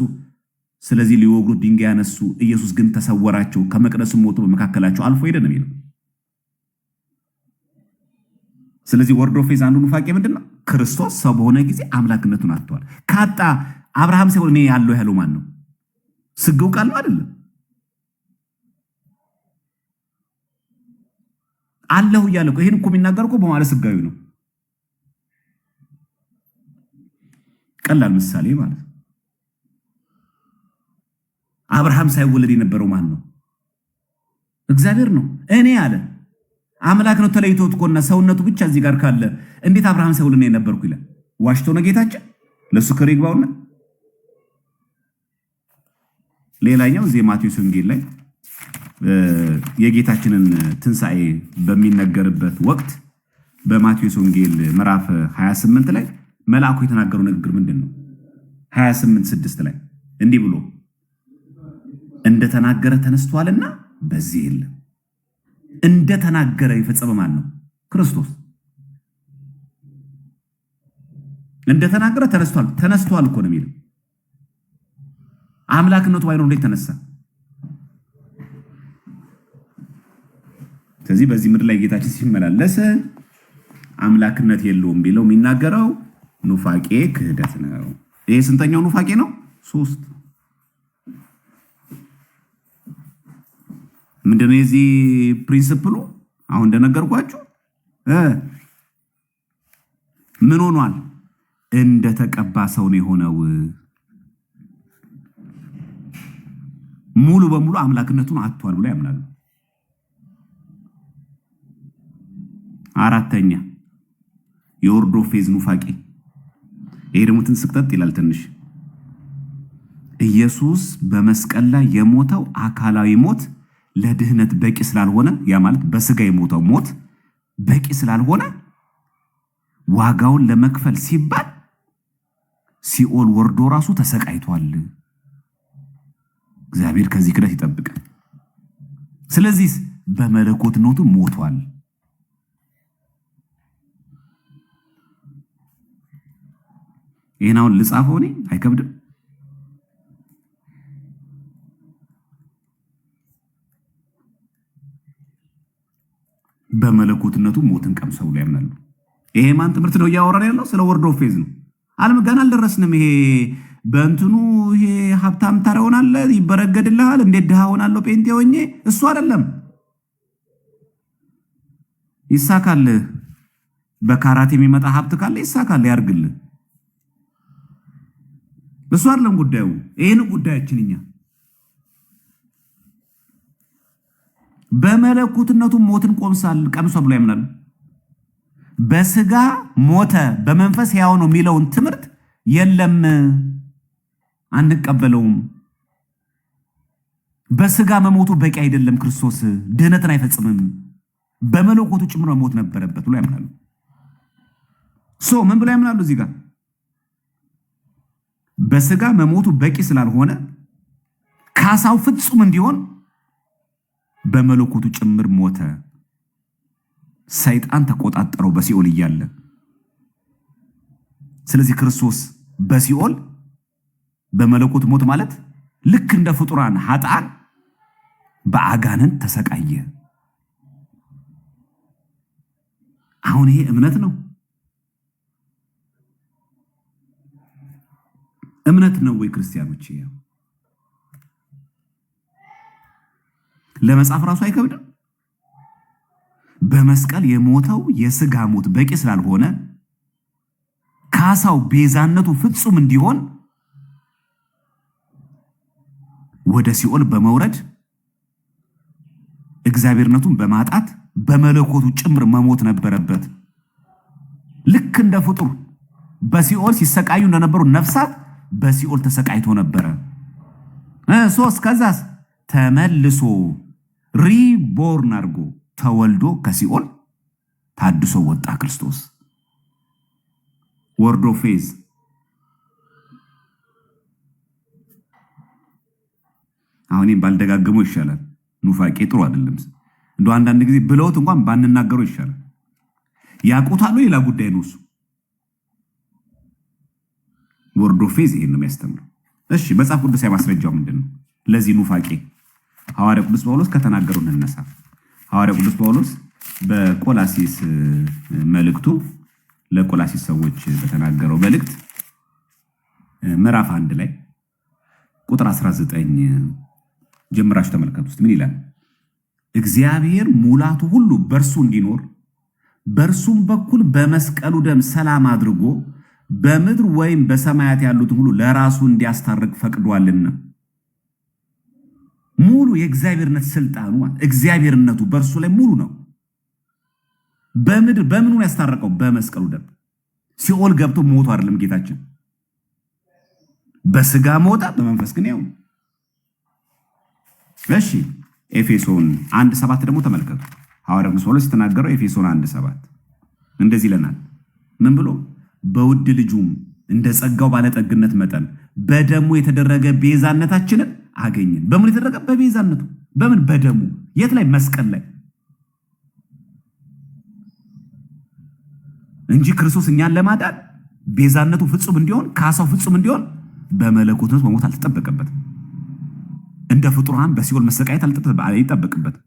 ስለዚህ ሊወግሩት ድንጋይ ያነሱ። ኢየሱስ ግን ተሰወራቸው፣ ከመቅደስም ወጥቶ በመካከላቸው አልፎ ሄደ ነው የሚለው። ስለዚህ ወርድ ኦፍ ፌዝ አንዱ ኑፋቄ ምንድን ነው? ክርስቶስ ሰው በሆነ ጊዜ አምላክነቱን አጥቷል። ካጣ አብርሃም ሳይወለድ እኔ ያለሁ ያለው ማን ነው? ስግው ቃል ነው አይደለም? አለሁ እያለ እኮ ይሄን እኮ የሚናገር እኮ በማለት ስጋዊ ነው። ቀላል ምሳሌ ማለት አብርሃም ሳይወለድ የነበረው ማን ነው? እግዚአብሔር ነው። እኔ አለ አምላክ ነው። ተለይቶት እኮና ሰውነቱ ብቻ እዚህ ጋር ካለ እንዴት አብርሃም ሳይወለድ ነው የነበርኩ ይላል? ዋሽቶ ነው ጌታችን። ለሱ ክብር ይግባውና ሌላኛው እዚህ ማቴዎስ ወንጌል ላይ የጌታችንን ትንሣኤ በሚነገርበት ወቅት በማቴዎስ ወንጌል ምዕራፍ 28 ላይ መልአኩ የተናገረው ንግግር ምንድን ነው? 28:6 ላይ እንዲህ ብሎ እንደተናገረ ተነስቷልና በዚህ የለም። እንደተናገረ የፈጸመ ማን ነው? ክርስቶስ። እንደተናገረ ተነስቷል እኮ ነው የሚለው። አምላክነቱ ባይኖር እንዴት ተነሳ? ስለዚህ በዚህ ምድር ላይ ጌታችን ሲመላለስ አምላክነት የለውም ቢለው የሚናገረው ኑፋቄ ክህደት ነው። ይሄ ስንተኛው ኑፋቄ ነው? 3። ምንድነው የዚህ ፕሪንሲፕሉ? አሁን እንደነገርኳችሁ ምን ሆኗል? እንደተቀባ ሰው ነው የሆነው። ሙሉ በሙሉ አምላክነቱን አጥቷል ብሎ ያምናሉ። 4ኛ የወርድ ኦፍ ፌዝ ኑፋቄ። ይሄ ደግሞ ስቅጠጥ ይላል ትንሽ። ኢየሱስ በመስቀል ላይ የሞተው አካላዊ ሞት ለድህነት በቂ ስላልሆነ፣ ያ ማለት በስጋ የሞተው ሞት በቂ ስላልሆነ ዋጋውን ለመክፈል ሲባል ሲኦል ወርዶ ራሱ ተሰቃይቷል። እግዚአብሔር ከዚህ ክደት ይጠብቃል። ስለዚህ በመለኮትነቱ ሞቷል። ይሄን አሁን ልጻፈው እኔ አይከብድም። በመለኮትነቱ ሞትን ቀምሰው ላይ ያምናሉ። ይሄ ማን ትምህርት ነው እያወራን ያለው? ስለ ወርድ ኦፍ ፌዝ ነው። አለም ገና አልደረስንም። ይሄ በእንትኑ ይሄ ሀብታም ታረውናለህ፣ ይበረገድልሃል፣ እንዴት ድሃ ሆናለሁ ጴንጤ ሆኜ፣ እሱ አይደለም። ይሳካል። በካራት የሚመጣ ሀብት ካለ ይሳካል፣ ያርግልህ። እሱ አይደለም ጉዳዩ። ይሄን ጉዳያችን እኛ በመለኮትነቱ ሞትን ቀምሷ ብሎ ያምናል። በስጋ ሞተ በመንፈስ ሕያው ነው የሚለውን ትምህርት የለም፣ አንቀበለውም። በስጋ መሞቱ በቂ አይደለም። ክርስቶስ ድህነትን አይፈጽምም። በመለኮቱ ጭምር መሞት ነበረበት ብሎ ያምናሉ። ምን ብሎ ያምናሉ እዚህ ጋር? በስጋ መሞቱ በቂ ስላልሆነ ካሳው ፍጹም እንዲሆን በመለኮቱ ጭምር ሞተ። ሰይጣን ተቆጣጠረው በሲኦል እያለ። ስለዚህ ክርስቶስ በሲኦል በመለኮት ሞት ማለት ልክ እንደ ፍጡራን ኃጥአን በአጋንንት ተሰቃየ። አሁን ይሄ እምነት ነው? እምነት ነው ወይ ክርስቲያኖች? ለመጻፍ ራሱ አይከብድም። በመስቀል የሞተው የሥጋ ሞት በቂ ስላልሆነ ካሳው ቤዛነቱ ፍጹም እንዲሆን ወደ ሲኦል በመውረድ እግዚአብሔርነቱን በማጣት በመለኮቱ ጭምር መሞት ነበረበት። ልክ እንደ ፍጡር በሲኦል ሲሰቃዩ እንደነበሩ ነፍሳት በሲኦል ተሰቃይቶ ነበረ። ሶስት ከዛስ ተመልሶ ሪቦርን አድርጎ ተወልዶ ከሲኦል ታድሶ ወጣ ክርስቶስ። ወርዶ ፌዝ አሁንም ባልደጋግመው ይሻላል። ኑፋቄ ጥሩ አይደለም። እንደው አንዳንድ ጊዜ ብለውት እንኳን ባንናገረው ይሻላል። ያውቁታል፣ ሌላ ጉዳይ ነው እሱ። ወርዶ ፌዝ ይሄን ነው የሚያስተምረው። እሺ መጽሐፍ ቅዱስ ማስረጃው ምንድነው ለዚህ ኑፋቄ? ሐዋርያ ቅዱስ ጳውሎስ ከተናገረው እንነሳ። ሐዋርያ ቅዱስ ጳውሎስ በቆላሲስ መልእክቱ ለቆላሲስ ሰዎች በተናገረው መልእክት ምዕራፍ 1 ላይ ቁጥር 19 ጀምራችሁ ተመልከቱ። ምን ይላል? እግዚአብሔር ሙላቱ ሁሉ በእርሱ እንዲኖር በእርሱም በኩል በመስቀሉ ደም ሰላም አድርጎ በምድር ወይም በሰማያት ያሉትን ሁሉ ለራሱ እንዲያስታርቅ ፈቅዷልና። ሙሉ የእግዚአብሔርነት ስልጣኑ እግዚአብሔርነቱ በእርሱ ላይ ሙሉ ነው። በምድር በምኑ ያስታረቀው? በመስቀሉ ደም። ሲኦል ገብቶ ሞቶ አይደለም ጌታችን። በስጋ ሞታ፣ በመንፈስ ግን ያው። እሺ ኤፌሶን 1:7 ደግሞ ተመልከቱ። ሐዋርያ ቅዱስ ጳውሎስ የተናገረው ኤፌሶን 1:7 እንደዚህ ይለናል። ምን ብሎ? በውድ ልጁም እንደ ጸጋው ባለጠግነት መጠን በደሙ የተደረገ ቤዛነታችንን አገኘን። በምን የተደረገ? በቤዛነቱ። በምን? በደሙ። የት ላይ? መስቀል ላይ እንጂ ክርስቶስ እኛን ለማዳን ቤዛነቱ ፍጹም እንዲሆን፣ ካሳው ፍጹም እንዲሆን በመለኮትነት መሞት አልተጠበቀበትም። እንደ ፍጡራን በሲኦል መሰቃየት አይጠበቅበትም።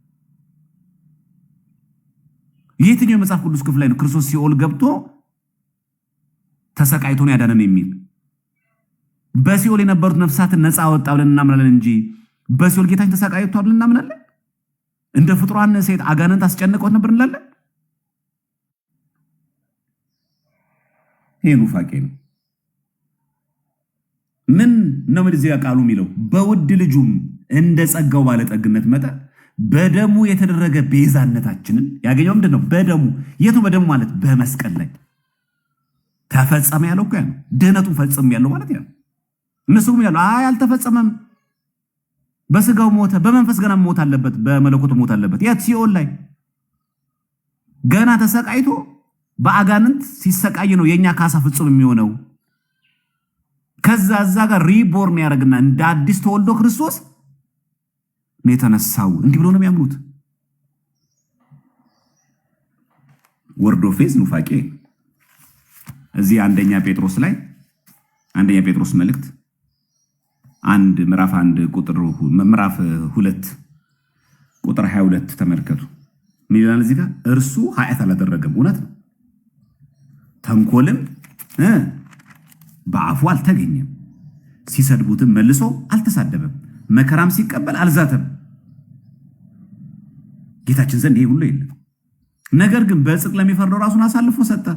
የትኛው የመጽሐፍ ቅዱስ ክፍል ላይ ነው ክርስቶስ ሲኦል ገብቶ ተሰቃይቶን ያዳነን የሚል? በሲኦል የነበሩት ነፍሳትን ነፃ ወጣ ብለን እናምናለን እንጂ በሲኦል ጌታችን ተሰቃይቷል ብለን እናምናለን? እንደ ፍጡራን ሴት አጋንንት አስጨንቀውት ነበር እንላለን? ይሄ ኑፋቄ ነው። ምን ነው እዚህ ቃሉ የሚለው? በውድ ልጁም እንደ ጸጋው ባለጠግነት መጠን በደሙ የተደረገ ቤዛነታችንን ያገኘው ምንድን ነው? በደሙ። የቱ በደሙ ማለት? በመስቀል ላይ ተፈጸመ ያለው እኮ ነው። ድህነቱን ፈጽም ያለው ማለት ነው። እነሱ ግን ያለው አይ አልተፈጸመም፣ በስጋው ሞተ፣ በመንፈስ ገና ሞት አለበት፣ በመለኮቱ ሞት አለበት። የት? ሲኦል ላይ ገና ተሰቃይቶ በአጋንንት ሲሰቃይ ነው የኛ ካሳ ፍጹም የሚሆነው። ከዛ እዛ ጋር ሪቦርን ያደርግና እንደ አዲስ ተወልዶ ክርስቶስ ነው የተነሳው። እንዲህ ብሎ ነው የሚያምኑት። ወርዶ ፌዝ ኑፋቄ። እዚህ አንደኛ ጴጥሮስ መልእክት ምዕራፍ 2 ቁጥር 22 ተመልከቱ። ምን ይላል እዚህ ጋር? እርሱ ኃጢአት አላደረገም፣ እውነት ነው። ተንኮልም በአፉ አልተገኘም፣ ሲሰድቡትም መልሶ አልተሳደበም፣ መከራም ሲቀበል አልዛተም። ጌታችን ዘንድ ይሄ ሁሉ የለም። ነገር ግን በጽድቅ ለሚፈርደው ራሱን አሳልፎ ሰጠ።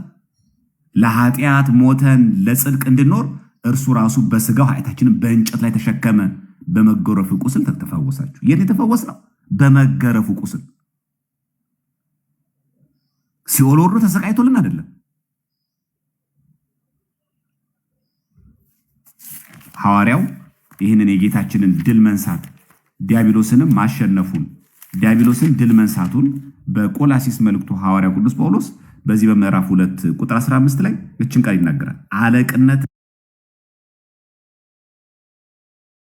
ለኃጢአት ሞተን ለጽድቅ እንድኖር እርሱ ራሱ በስጋው ኃጢአታችንን በእንጨት ላይ ተሸከመ። በመገረፉ ቁስል ተፈወሳችሁ። የት የተፈወስ ነው? በመገረፉ ቁስል። ሲኦል ወርዶ ተሰቃይቶልን አይደለም። ሐዋርያው ይህንን የጌታችንን ድል መንሳት ዲያብሎስንም ማሸነፉን ዲያብሎስን ድል መንሳቱን በቆላሲስ መልእክቱ ሐዋርያው ቅዱስ ጳውሎስ በዚህ በምዕራፍ 2 ቁጥር 15 ላይ እችን ቃል ይናገራል።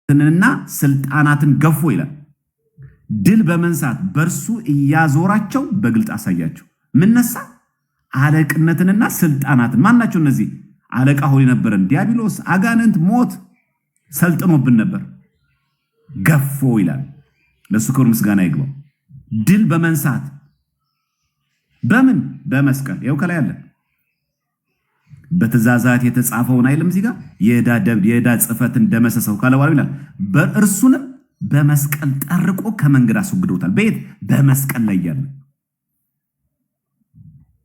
አለቅነትንና ስልጣናትን ገፎ ይላል። ድል በመንሳት በእርሱ እያዞራቸው በግልጥ አሳያቸው። ምን ነሳ? አለቅነትንና ስልጣናትን። ማናቸው እነዚህ? አለቃ ሆኖ የነበረን ዲያብሎስ፣ አጋንንት፣ ሞት ሰልጥኖብን ነበር። ገፎ ይላል። ለሱ ክብር ምስጋና ይግባው። ድል በመንሳት በምን በመስቀል ይኸው ከላይ አለ። በትእዛዛት የተጻፈውን አይልም እዚህ ጋር የዕዳ ጽሕፈትን ደመሰሰው ካለ በኋላ ይላል እርሱንም በመስቀል ጠርቆ ከመንገድ አስወግዶታል። በየት በመስቀል ላይ ያለ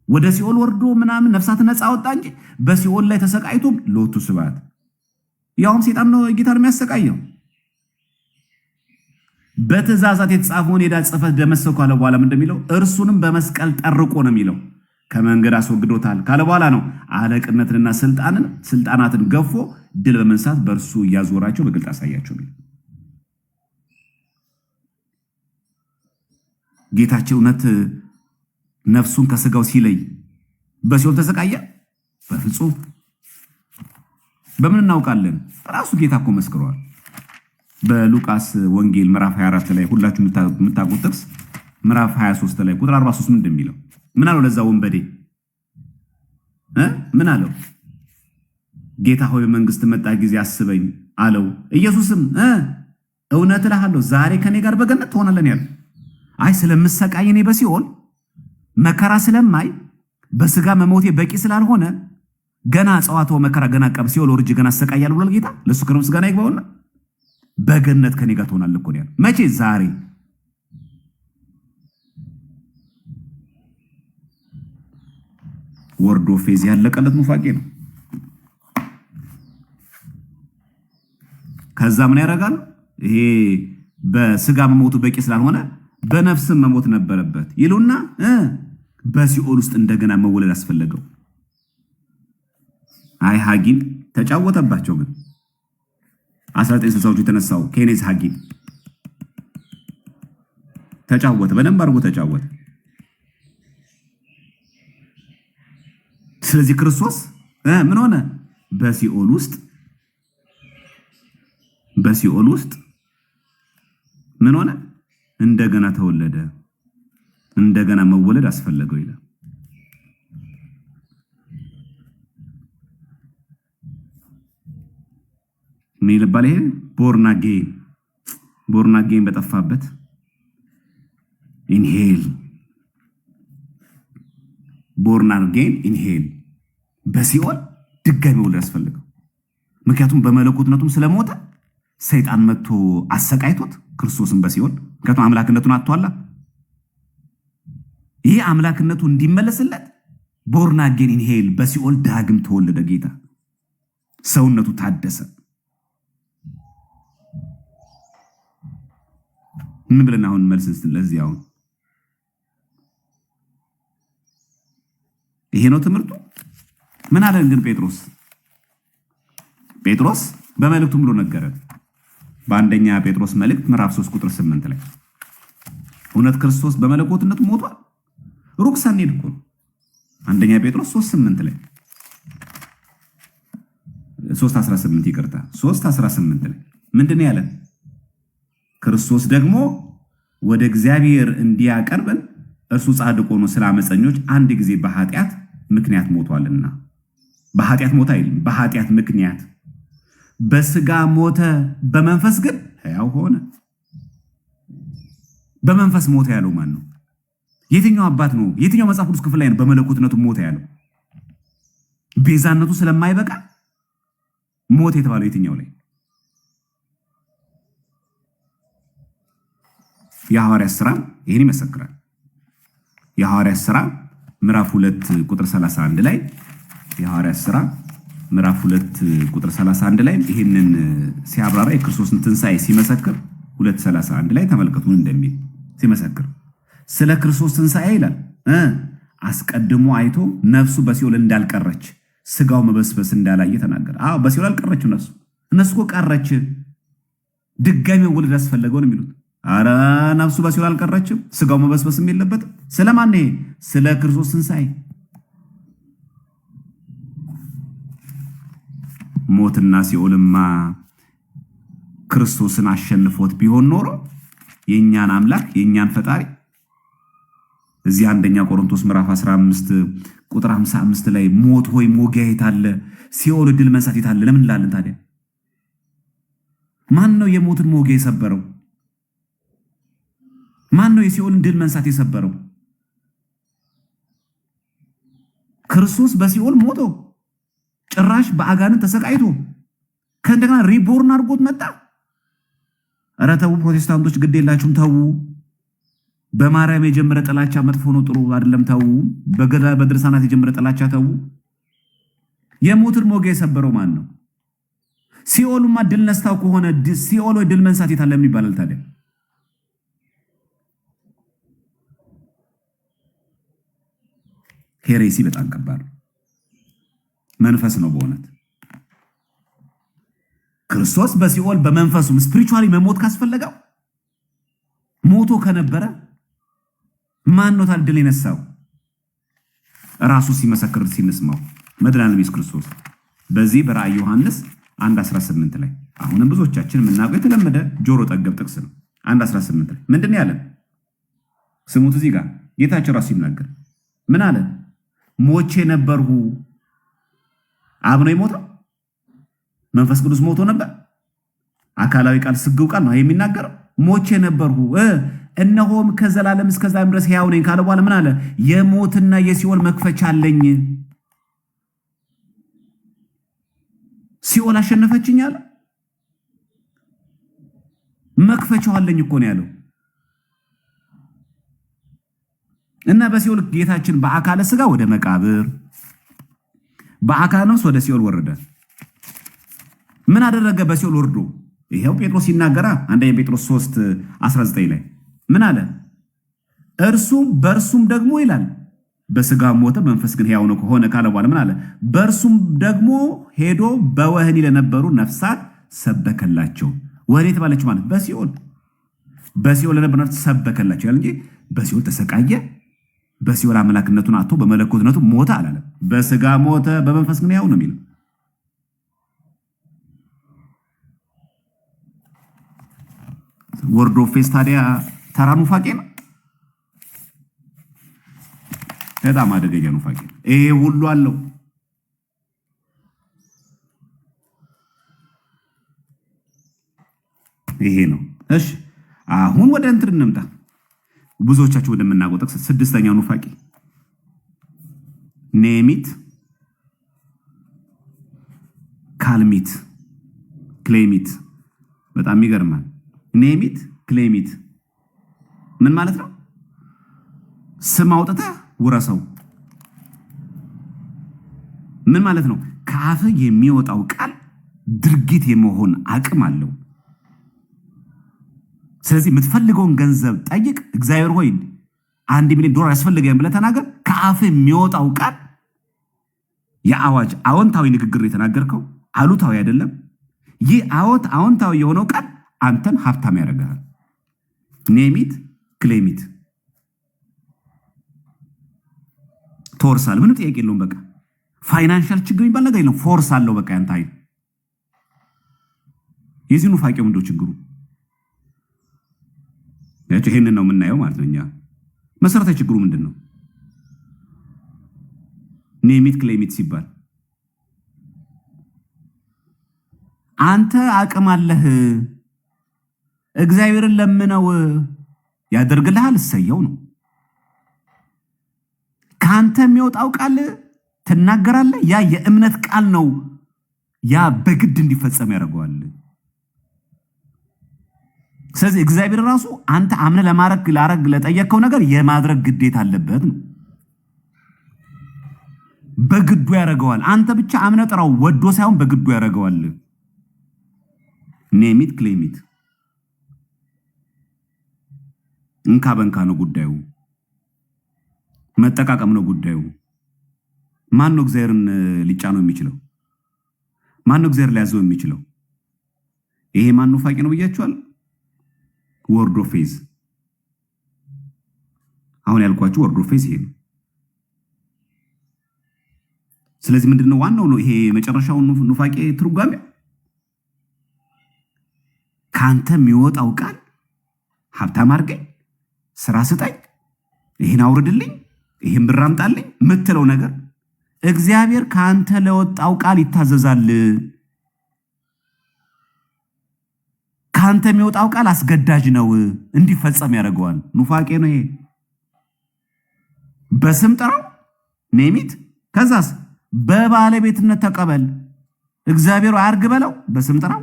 ወደ ሲኦል ወርዶ ምናምን ነፍሳትን ነፃ አወጣ እንጂ በሲኦል ላይ ተሰቃይቶ ሎቱ ስብሐት ያውም ሰይጣን ነው ጌታን የሚያሰቃየው። በትእዛዛት የተጻፈውን የዕዳ ጽሕፈት ደመሰሰው ካለ በኋላ ምን እንደሚለው እርሱንም በመስቀል ጠርቆ ነው የሚለው ከመንገድ አስወግዶታል ካለ በኋላ ነው አለቅነትንና ስልጣናትን ገፎ ድል በመንሳት በእርሱ እያዞራቸው በግልጥ አሳያቸው። ጌታችን እውነት ነፍሱን ከስጋው ሲለይ በሲኦል ተሰቃየ? በፍጹም። በምን እናውቃለን? ራሱ ጌታ እኮ መስክሯል። በሉቃስ ወንጌል ምዕራፍ 24 ላይ ሁላችሁ የምታውቁት ጥቅስ ምዕራፍ 23 ላይ ቁጥር 43 ምን እንደሚለው ምን አለው? ለዛ ወንበዴ ምን አለው? ጌታ ሆይ መንግስት መጣ ጊዜ አስበኝ አለው። ኢየሱስም እውነት እልሃለሁ ዛሬ ከኔ ጋር በገነት ትሆናለህ ያለው። አይ ስለምሰቃይ እኔ በሲኦል መከራ ስለማይ በስጋ መሞቴ በቂ ስላልሆነ ገና ጸዋተው መከራ ገና ቀብ ሲኦል ወርጅ ገና አሰቃያለሁ ብሏል ጌታ። ለሱ ክብር ምስጋና ይግባውና በገነት ከኔ ጋር ትሆናለህ እኮ ያለው። መቼ? ዛሬ። ወርዶ ፌዝ ያለቀለት ኑፋቄ ነው። ከዛ ምን ያደርጋል? ይሄ በስጋ መሞቱ በቂ ስላልሆነ በነፍስም መሞት ነበረበት ይሉና በሲኦል ውስጥ እንደገና መወለድ አስፈለገው። አይ ሐጊም ተጫወተባቸው። ግን 1960ዎቹ የተነሳው ኬኔዝ ሐጊም ተጫወተ፣ በደንብ አድርጎ ተጫወተ። ስለዚህ ክርስቶስ ምን ሆነ? በሲኦል ውስጥ ምን ሆነ? እንደገና ተወለደ። እንደገና መወለድ አስፈለገው ይላል። ምን ይባላል ይሄ? ቦርን አጌን በጠፋበት ኢንሄል ቦርን አጌን ኢንሄል በሲኦል ድጋሚ መወለድ አስፈለገው። ምክንያቱም በመለኮትነቱም ስለሞተ ሰይጣን መጥቶ አሰቃይቶት ክርስቶስን በሲኦል ምክንያቱም አምላክነቱን አጥቷላ። ይሄ አምላክነቱ እንዲመለስለት ቦርን አጌን ኢንሄል በሲኦል ዳግም ተወለደ ጌታ። ሰውነቱ ታደሰ። ምን ብለን አሁን መልስ ለዚህ አሁን ይሄ ነው ትምህርቱ። ምን አለን ግን ጴጥሮስ በመልእክቱ ብሎ ነገረን። በአንደኛ ጴጥሮስ መልእክት ምዕራፍ 3 ቁጥር 8 ላይ እውነት ክርስቶስ በመለኮትነቱ ሞቷል። ሩቅ ሳንሄድ እኮ አንደኛ ጴጥሮስ 3:8 ላይ 3:18 ይቅርታ 3:18 ላይ ምንድነው ያለን? ክርስቶስ ደግሞ ወደ እግዚአብሔር እንዲያቀርበን እርሱ ጻድቅ ሆኖ ስለ አመፀኞች አንድ ጊዜ በኃጢአት ምክንያት ሞቷልና። በኃጢአት ሞተ አይልም፣ በኃጢአት ምክንያት በስጋ ሞተ፣ በመንፈስ ግን ሕያው ሆነ። በመንፈስ ሞተ ያለው ማን ነው? የትኛው አባት ነው? የትኛው መጽሐፍ ቅዱስ ክፍል ላይ ነው በመለኮትነቱ ሞተ ያለው? ቤዛነቱ ስለማይበቃ ሞት የተባለው የትኛው ላይ? የሐዋርያት ሥራ ይሄን ይመሰክራል። የሐዋርያት ሥራ ምዕራፍ 2 ቁጥር 31 ላይ የሐዋርያት ሥራ ምዕራፍ 2 ቁጥር 31 ላይ ይሄንን ሲያብራራ የክርስቶስን ትንሣኤ ሲመሰክር 2:31 ላይ ተመልከቱ እንደሚል ሲመሰክር ስለ ክርስቶስ ትንሣኤ ይላል አስቀድሞ አይቶ ነፍሱ በሲኦል እንዳልቀረች ስጋው መበስበስ እንዳላየ ተናገረ። አዎ በሲኦል አልቀረችም ነፍሱ። እነሱ እኮ ቀረች፣ ድጋሚ መወለድ አስፈለገው ነው የሚሉት። አረ ነፍሱ በሲኦል አልቀረችም፣ ስጋው መበስበስም የለበትም። ስለማን ነው? ስለ ክርስቶስ ትንሣኤ። ሞትና ሲኦልማ ክርስቶስን አሸንፎት ቢሆን ኖሮ የኛን አምላክ የኛን ፈጣሪ እዚህ አንደኛ ቆሮንቶስ ምዕራፍ 15 ቁጥር 55 ላይ ሞት ሆይ ሞጊያ የታለ? ሲኦል ድል መንሳት የታለ? ለምን እንላለን ታዲያ? ማን ነው የሞትን ሞጊያ የሰበረው? ማን ነው የሲኦልን ድል መንሳት የሰበረው? ክርስቶስ በሲኦል ሞቶ ጭራሽ በአጋንንት ተሰቃይቶ ከእንደገና ሪቦርን አድርጎት መጣ። ኧረ ተው ፕሮቴስታንቶች፣ ግድ የላችሁም ተው። በማርያም የጀመረ ጥላቻ መጥፎ ነው፣ ጥሩ አይደለም። ተው። በድርሳናት የጀመረ ጥላቻ ተው። የሞትን ሞገ የሰበረው ማን ነው? ሲኦሉማ ድል ነስታው ከሆነ ሲኦል ወይ ድል መንሳት የታለ የሚባላል ታዲያ? ሄሬሲ በጣም ከባድ መንፈስ ነው በእውነት። ክርስቶስ በሲኦል በመንፈሱም ስፒሪቹዋሊ መሞት ካስፈለገው ሞቶ ከነበረ ማን ነው ታዲያ ድል የነሳው? ራሱ ሲመሰክር ሲንስማው መድኃኒዓለም ኢየሱስ ክርስቶስ በዚህ በራእይ ዮሐንስ 1:18 ላይ አሁንም ብዙዎቻችን የምናውቀው የተለመደ ጆሮ ጠገብ ጥቅስ ነው። 1:18 ላይ ምንድን ያለ ስሙት። እዚህ ጋር ጌታችን ራሱ ሲናገር ምን አለ? ሞቼ ነበርሁ። አብ ነው የሞተው? መንፈስ ቅዱስ ሞቶ ነበር? አካላዊ ቃል ስግው ቃል ነው የሚናገረው። ሞቼ ነበርሁ እነሆም ከዘላለም እስከ ዘላለም ድረስ ሕያው ነኝ ካለ በኋላ ምን አለ? የሞትና የሲኦል መክፈቻ አለኝ። ሲኦል አሸነፈችኝ አለ። መክፈቻው አለኝ እኮ ነው ያለው። እና በሲኦል ጌታችን በአካለ ስጋ ወደ መቃብር፣ በአካለ ነፍስ ወደ ሲኦል ወረደ። ምን አደረገ? በሲኦል ወርዶ ይሄው ጴጥሮስ ሲናገራ አንደኛ ጴጥሮስ 3:19 ላይ ምን አለ? እርሱም በእርሱም ደግሞ ይላል በስጋ ሞተ፣ መንፈስ ግን ሕያው ነው ከሆነ ካለ በኋላ ምን አለ? በእርሱም ደግሞ ሄዶ በወህኒ ለነበሩ ነፍሳት ሰበከላቸው። ወህኒ የተባለችው ማለት በሲኦል ለነበሩ ነፍሳት ሰበከላቸው ያለ እንጂ በሲኦል ተሰቃየ፣ በሲኦል አምላክነቱን አጥቶ በመለኮትነቱ ሞተ አላለም። በስጋ ሞተ፣ በመንፈስ ግን ሕያው ነው የሚለው። ወርዶ ፌስ ታዲያ ተራ ኑፋቄ ነው። በጣም አደገኛ ኑፋቄ። ይሄ ሁሉ አለው። ይሄ ነው። እሺ አሁን ወደ እንትን እንምጣ። ብዙዎቻችሁ ወደምናውቀው ጥቅስ ስድስተኛው ኑፋቄ ኔሚት ካልሚት ክሌሚት። በጣም ይገርማል። ኔሚት ክሌሚት ምን ማለት ነው? ስም አውጥተህ ውረሰው። ምን ማለት ነው? ከአፍ የሚወጣው ቃል ድርጊት የመሆን አቅም አለው። ስለዚህ የምትፈልገውን ገንዘብ ጠይቅ። እግዚአብሔር ሆይ $1 ሚሊዮን ያስፈልገኝ ብለህ ተናገር። ከአፍ የሚወጣው ቃል የአዋጅ አዎንታዊ ንግግር የተናገርከው አሉታዊ አይደለም። ይህ አዎንታዊ የሆነው ቃል አንተን ሀብታም ያደርጋል። ኔሚት ክሌሚት ትወርሳለህ። ምንም ጥያቄ የለውም። በቃ ፋይናንሻል ችግር የሚባል ነገር የለም። ፎርስ አለው። በቃ ያንተ ኃይል። የዚህ ኑፋቄው ምንድነው ችግሩ? ይሄንን ነው የምናየው ማለት ነው። እኛ መሰረታዊ ችግሩ ምንድን ነው? ኔሚት ክሌሚት ሲባል አንተ አቅም አለህ፣ እግዚአብሔርን ለምነው ያደርግልሃል፣ እሰየው ነው። ከአንተ የሚወጣው ቃል ትናገራለህ። ያ የእምነት ቃል ነው። ያ በግድ እንዲፈጸም ያደርገዋል። ስለዚህ እግዚአብሔር ራሱ አንተ አምነህ ላረግ ለጠየቅከው ነገር የማድረግ ግዴታ አለበት ነው። በግዱ ያደርገዋል። አንተ ብቻ አምነህ ጥራው፣ ወዶ ሳይሆን በግዱ ያደርገዋል። ኔሚት ክሌሚት እንካ በንካ ነው ጉዳዩ። መጠቃቀም ነው ጉዳዩ። ማን ነው እግዚአብሔርን ሊጫነው የሚችለው? ማን ነው እግዚአብሔር ሊያዘው የሚችለው? ይሄ ማን ኑፋቄ ነው ብያችኋል። ወርድ ኦፍ ፌዝ። አሁን ያልኳችሁ ወርድ ኦፍ ፌዝ ይሄ ነው። ስለዚህ ምንድነው ዋናው ነው? ይሄ መጨረሻው ኑፋቄ ትርጓሜ ካንተ የሚወጣው ቃል ሀብታም አድርገኝ፣ ስራ ስጠኝ፣ ይሄን አውርድልኝ፣ ይሄን ብር አምጣልኝ የምትለው ነገር እግዚአብሔር ካንተ ለወጣው ቃል ይታዘዛል። ካንተ የሚወጣው ቃል አስገዳጅ ነው፣ እንዲፈጸም ያደርገዋል። ኑፋቄ ነው ይሄ። በስም ጥራው ኔሚት ከዛስ በባለቤትነት ተቀበል። እግዚአብሔር አያርግ በለው፣ በስም ጥራው።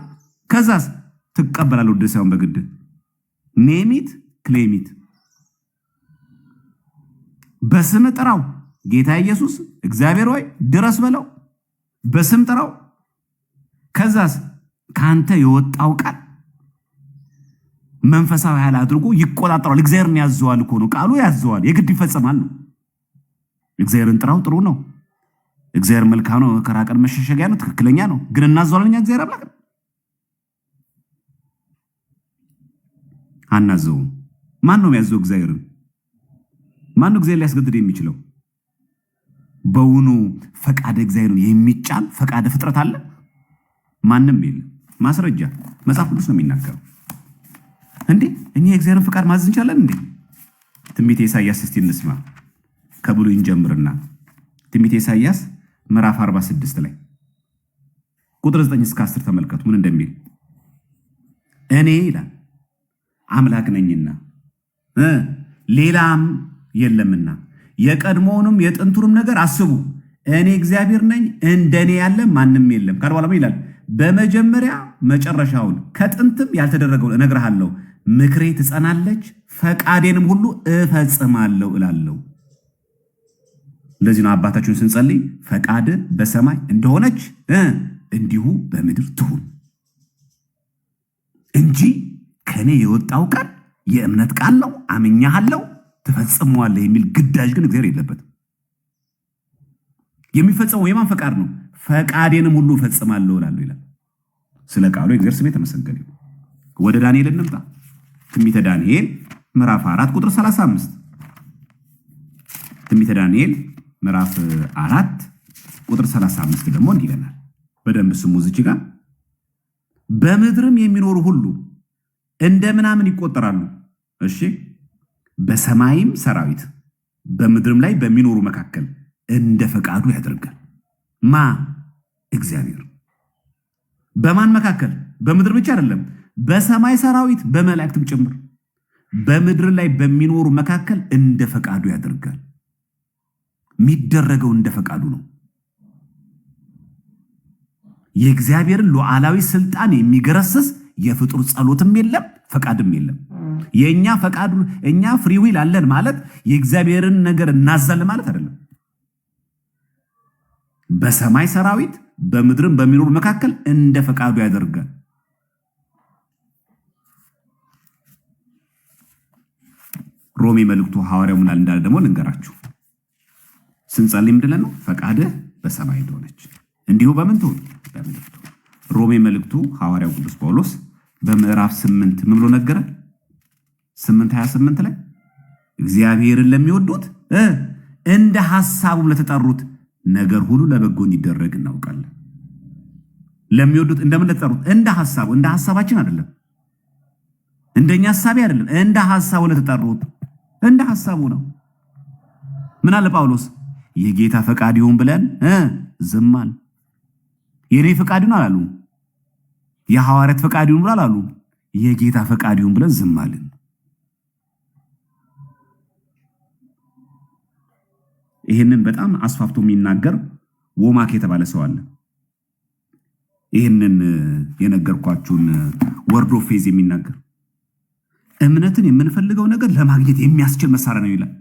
ከዛስ ትቀበላለህ፣ ወደ ሳይሆን በግድ ኔሚት ክሌሚት። በስም ጥራው። ጌታ ኢየሱስ እግዚአብሔር ሆይ ድረስ በለው፣ በስም ጥራው። ከዛስ ካንተ የወጣው ቃል መንፈሳዊ ኃይል አድርጎ ይቆጣጠራል። እግዚአብሔርን ያዘዋል እኮ ነው ቃሉ፣ ያዘዋል፣ የግድ ይፈጸማል ነው። እግዚአብሔርን ጥራው ጥሩ ነው። እግዚአብሔር መልካም ነው፣ ከራቀን መሸሸጊያ ነው፣ ትክክለኛ ነው። ግን እናዘዋለን እኛ እግዚአብሔር አምላክ አናዘውም። ማን ነው የሚያዘው? እግዚአብሔርን። ማን ነው እግዚአብሔር ሊያስገድድ የሚችለው? በውኑ ፈቃደ እግዚአብሔርን የሚጫን ፈቃደ ፍጥረት አለ? ማንም የለም። ማስረጃ መጽሐፍ ቅዱስ ነው የሚናገረው። እንዴ እኛ የእግዚአብሔርን ፈቃድ ማዘዝ እንችላለን እንዴ? ትንቢተ ኢሳይያስ እስቲ እንስማ። ከብሉይ እንጀምርና ትንቢተ ኢሳይያስ ምዕራፍ 46 ላይ ቁጥር 9 እስከ 10 ተመልከቱ ምን እንደሚል። እኔ ይላል አምላክ ነኝና ሌላም የለምና የቀድሞውንም የጥንቱንም ነገር አስቡ። እኔ እግዚአብሔር ነኝ፣ እንደኔ ያለ ማንም የለም። ካለ በኋላ ይላል በመጀመሪያ መጨረሻውን ከጥንትም ያልተደረገውን እነግርሃለሁ። ምክሬ ትጸናለች፣ ፈቃዴንም ሁሉ እፈጽማለሁ እላለሁ። ለዚህ ነው አባታችሁን ስንጸልይ ፈቃድ በሰማይ እንደሆነች እንዲሁ በምድር ትሁን እንጂ ከኔ የወጣው ቃል የእምነት ቃል ነው፣ አምኛለሁ፣ ትፈጽመዋለህ የሚል ግዳጅ ግን እግዚአብሔር የለበትም። የሚፈጸመው የማን ፈቃድ ነው? ፈቃዴንም ሁሉ እፈጽማለሁ እላለሁ ይላል። ስለ ቃሉ የእግዚአብሔር ስም የተመሰገነ ይሁን። ወደ ዳንኤል እንምጣ። ትንቢተ ዳንኤል ምዕራፍ 4 ቁጥር 35። ትንቢተ ዳንኤል ምዕራፍ 4 ቁጥር 35 ደግሞ እንዲህ ይለናል። በደንብ ስሙ። እዚች ጋር በምድርም የሚኖሩ ሁሉ እንደ ምናምን ይቆጠራሉ። እሺ፣ በሰማይም ሰራዊት በምድርም ላይ በሚኖሩ መካከል እንደ ፈቃዱ ያደርጋል። ማ እግዚአብሔር። በማን መካከል? በምድር ብቻ አይደለም፣ በሰማይ ሰራዊት በመላእክትም ጭምር በምድር ላይ በሚኖሩ መካከል እንደ ፈቃዱ ያደርጋል። የሚደረገው እንደ ፈቃዱ ነው። የእግዚአብሔርን ሉዓላዊ ስልጣን የሚገረስስ የፍጡር ጸሎትም የለም፣ ፈቃድም የለም። የኛ ፈቃዱ እኛ ፍሪ ዊል አለን ማለት የእግዚአብሔርን ነገር እናዛለን ማለት አይደለም። በሰማይ ሰራዊት በምድርም በሚኖሩ መካከል እንደ ፈቃዱ ያደርጋል። ሮሜ መልእክቱ ሐዋርያው ምን እንዳለ ደግሞ ልንገራችሁ። ስንጸልይ ምንድነው? ፈቃድህ በሰማይ እንደሆነች እንዲሁ በምን ትሁን? በምድር ትሁን። ሮሜ መልእክቱ ሐዋርያው ቅዱስ ጳውሎስ በምዕራፍ 8 ምን ብሎ ነገረን? 8:28 ላይ እግዚአብሔርን ለሚወዱት እንደ ሐሳቡ ለተጠሩት ነገር ሁሉ ለበጎ እንዲደረግ እናውቃለን። ለሚወዱት እንደምን ለተጠሩት? እንደ ሐሳቡ። እንደ ሐሳባችን አይደለም፣ እንደኛ ሐሳቤ አይደለም። እንደ ሐሳቡ ለተጠሩት እንደ ሐሳቡ ነው። ምን አለ ጳውሎስ? የጌታ ፈቃድ ይሁን ብለን ዝም አልን። የኔ ፈቃድ ይሁን አላሉ። የሐዋርያት ፈቃድ ይሁን ብለን አላሉ። የጌታ ፈቃድ ይሁን ብለን ዝም አልን። ይህንን በጣም አስፋፍቶ የሚናገር ወማክ የተባለ ሰው አለ። ይህንን የነገርኳችሁን ወርድ ኦፍ ፌዝ የሚናገር እምነትን የምንፈልገው ነገር ለማግኘት የሚያስችል መሳሪያ ነው ይላል።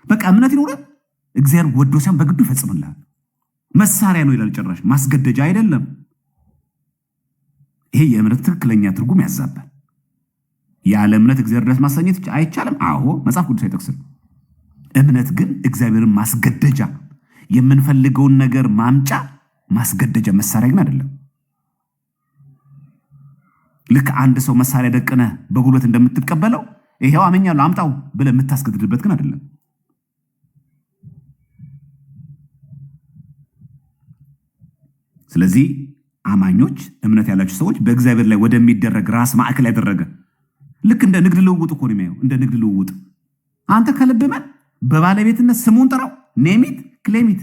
በቃ እምነት ይኖረን እግዚአብሔር ወዶ ሲያም በግዱ ይፈጽምልሃል። መሳሪያ ነው ይላል። ጭራሽ ማስገደጃ አይደለም። ይሄ የእምነት ትክክለኛ ትርጉም ያዛባል። ያለ እምነት እግዚአብሔር ደስ ማሰኘት አይቻልም። አዎ መጽሐፍ ቅዱስ አይጠቅስም። እምነት ግን እግዚአብሔርን ማስገደጃ፣ የምንፈልገውን ነገር ማምጫ ማስገደጃ መሳሪያ ግን አይደለም። ልክ አንድ ሰው መሳሪያ ደቅነ በጉልበት እንደምትቀበለው ይሄው አመኛለሁ አምጣው ብለህ የምታስገድድበት ግን አይደለም። ስለዚህ አማኞች፣ እምነት ያላቸው ሰዎች በእግዚአብሔር ላይ ወደሚደረግ ራስ ማዕከል ያደረገ ልክ እንደ ንግድ ልውውጥ እኮ ነው የሚያየው። እንደ ንግድ ልውውጥ አንተ ከልብመን በባለቤትነት ስሙን ጥራው፣ ኔሚት ክሌሚት፣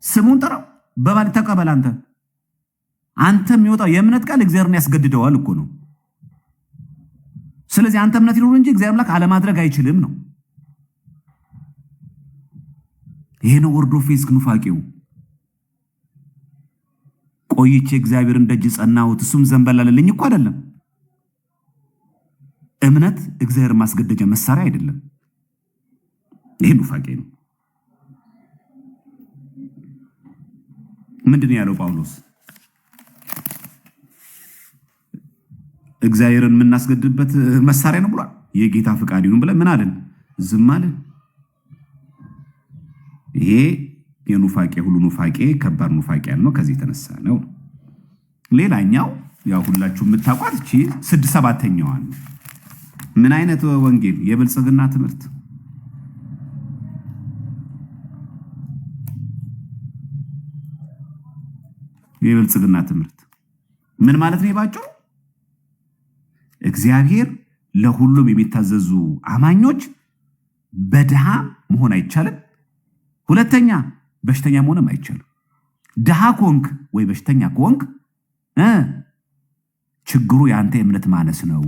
ስሙን ጥራው፣ በባለ ተቀበል። አንተ የሚወጣው የእምነት ቃል እግዚአብሔርን ያስገድደዋል እኮ ነው። ስለዚህ አንተ እምነት ይኖር እንጂ እግዚአብሔር አምላክ አለማድረግ አይችልም ነው። ይሄ ነው ወርዶ ፌዝ ኑፋቄው። ቆይቼ እግዚአብሔርን ደጅ ጸናሁት እሱም ዘንበላለልኝ እኮ አይደለም። እምነት እግዚአብሔር ማስገደጃ መሳሪያ አይደለም። ይሄ ኑፋቄ ነው። ምንድን ያለው ጳውሎስ? እግዚአብሔርን የምናስገድበት መሳሪያ ነው ብሏል። የጌታ ፍቃድ ይሁን ብለን ምን አለን? ዝም አለን። ይሄ የኑፋቄ ሁሉ ኑፋቄ ከባድ ኑፋቄ ነው። ከዚህ የተነሳ ነው። ሌላኛው ያው ሁላችሁ የምታውቋት እቺ 7ኛዋን ምን አይነት ወንጌል? የብልጽግና ትምህርት። የብልጽግና ትምህርት ምን ማለት ነው? ባጭሩ እግዚአብሔር ለሁሉም የሚታዘዙ አማኞች በድሃ መሆን አይቻልም። ሁለተኛ በሽተኛ መሆንም አይቻልም። ድሃ ኮንክ ወይ በሽተኛ ኮንክ ችግሩ የአንተ የእምነት ማነስ ነው።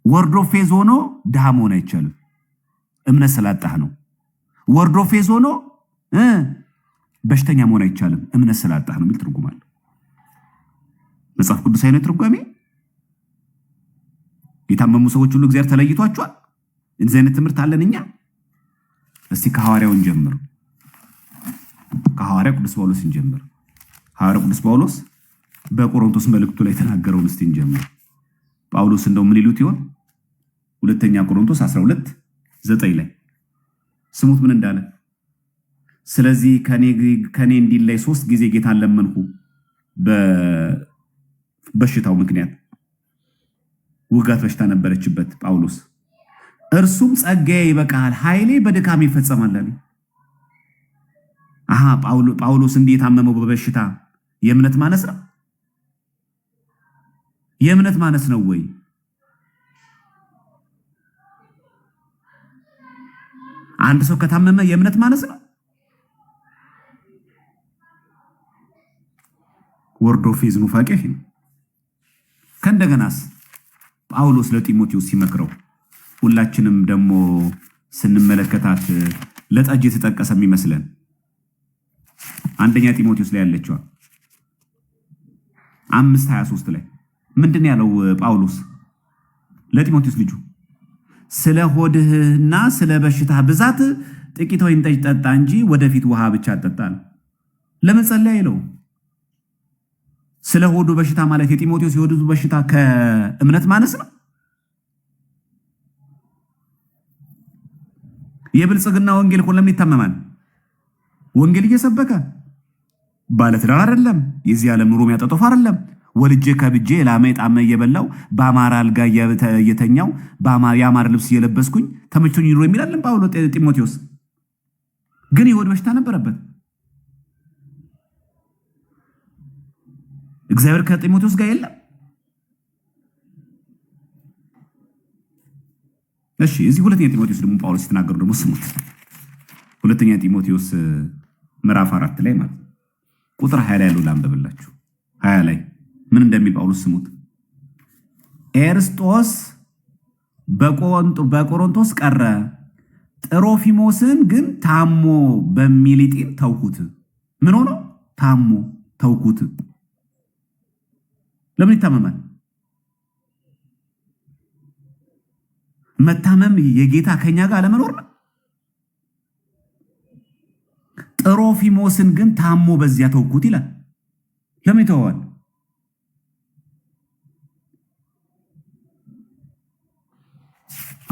ወርዶ ፌዝ ሆኖ ድሃ መሆን አይቻልም፣ እምነት ስላጣህ ነው። ወርዶ ፌዝ ሆኖ በሽተኛ መሆን አይቻልም፣ እምነት ስላጣህ ነው የሚል ትርጉም አለ። መጽሐፍ ቅዱሳዊ ነው ትርጓሜ። የታመሙ ሰዎች ሁሉ እግዚአብሔር ተለይቷቸዋል። እንደዚህ አይነት ትምህርት አለን እኛ። እስቲ ከሐዋርያውን ጀምር፣ ከሐዋርያ ቅዱስ ጳውሎስ እንጀምር። ሐዋርያ ቅዱስ ጳውሎስ በቆሮንቶስ መልእክቱ ላይ ተናገረውን እስቲ እንጀምር። ጳውሎስ እንደው ምን ይሉት ይሆን? ሁለተኛ ቆሮንቶስ 12:9 ላይ ስሙት ምን እንዳለ። ስለዚህ ከኔ እንዲለይ 3 ጊዜ ጌታን ለመንኩ በበሽታው ምክንያት። ውጋት በሽታ ነበረችበት ጳውሎስ። እርሱም ጸጋዬ ይበቃል፣ ኃይሌ በድካም ይፈጸማል አለ። ጳውሎስ እንዲህ የታመመው በበሽታ የእምነት ማነስ ነው? የእምነት ማነስ ነው ወይ? አንድ ሰው ከታመመ የእምነት ማነስ ነው? ወርዶ ፌዝ ኑፋቄ ነው። ከእንደገናስ ጳውሎስ ለጢሞቴዎስ ሲመክረው ሁላችንም ደግሞ ስንመለከታት ለጠጅ የተጠቀሰ የሚመስለን አንደኛ ጢሞቴዎስ ላይ ያለችው 5:23 ላይ ምንድን ያለው ጳውሎስ ለጢሞቴዎስ ልጁ? ስለ ሆድህና ስለ በሽታህ ብዛት ጥቂት ወይን ጠጅ ጠጣ እንጂ ወደፊት ውሃ ብቻ አጠጣ ነው። ለምን ጸለየ ይለው? ስለ ሆዱ በሽታ ማለት የጢሞቴዎስ የሆዱ በሽታ ከእምነት ማነስ ነው? የብልጽግና ወንጌል እኮ ለምን ይታመማል? ወንጌል እየሰበከ ባለትዳር አይደለም፣ የዚህ ዓለም ኑሮ የሚያጠጦፍ አይደለም። ወልጄ ከብጄ ላሜ ጣመ እየበላው በአማራ አልጋ እየተኛው የአማራ ልብስ እየለበስኩኝ ተመችቶኝ ኑሮ የሚላለን ጳውሎስ ጢሞቴዎስ ግን የሆድ በሽታ ነበረበት። እግዚአብሔር ከጢሞቴዎስ ጋር የለም። እሺ እዚህ ሁለተኛ ጢሞቴዎስ ደግሞ ጳውሎስ የተናገሩ ደግሞ ስሙት። ሁለተኛ ጢሞቴዎስ ምዕራፍ 4 ላይ ማለት ቁጥር 20 ላይ ያለው ላንብብላችሁ። 20 ላይ ምን እንደሚል ጳውሎስ ስሙት። ኤርስጦስ በቆሮንቶስ ቀረ፣ ጥሮፊሞስን ግን ታሞ በሚሊጢን ተውኩት። ምን ሆኖ? ታሞ ተውኩት። ለምን ይታመማል? መታመም የጌታ ከኛ ጋር አለመኖር ነው። ጥሮፊሞስን ግን ታሞ በዚያ ተውኩት ይላል። ለምን ይተዋል?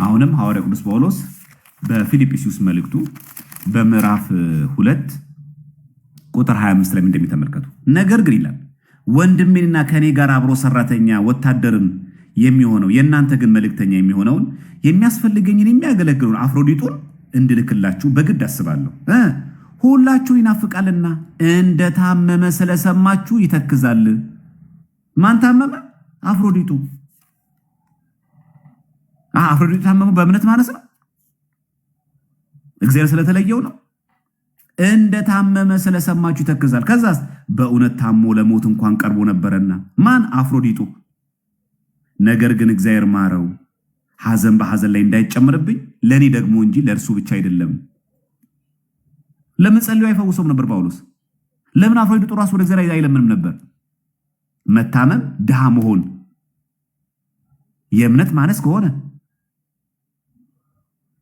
አሁንም ሐዋርያ ቅዱስ ጳውሎስ በፊልጵስዩስ መልእክቱ በምዕራፍ 2 ቁጥር 25 ላይ እንደሚተመልከቱ ነገር ግን ይላል ወንድሜና ከኔ ጋር አብሮ ሰራተኛ ወታደርም የሚሆነው የእናንተ ግን መልእክተኛ የሚሆነውን የሚያስፈልገኝን የሚያገለግሉን አፍሮዲጡን እንድልክላችሁ በግድ አስባለሁ። ሁላችሁ ይናፍቃልና እንደታመመ ስለሰማችሁ ይተክዛል። ማን ታመመ? አፍሮዲጡ። አፍሮዲጡ ታመመው በእምነት ማነስ ነው? እግዚአብሔር ስለተለየው ነው? እንደታመመ ስለሰማችሁ ይተክዛል። ከዛስ በእውነት ታሞ ለሞት እንኳን ቀርቦ ነበርና ማን? አፍሮዲጡ። ነገር ግን እግዚአብሔር ማረው፣ ሐዘን በሐዘን ላይ እንዳይጨምርብኝ ለኔ ደግሞ እንጂ ለእርሱ ብቻ አይደለም። ለምን ጸልዮ አይፈውሰውም ነበር ጳውሎስ? ለምን አፍሮዲጡ ራሱ ወደ እግዚአብሔር አይለምንም ነበር? መታመም ድሃ መሆን የእምነት ማነስ ከሆነ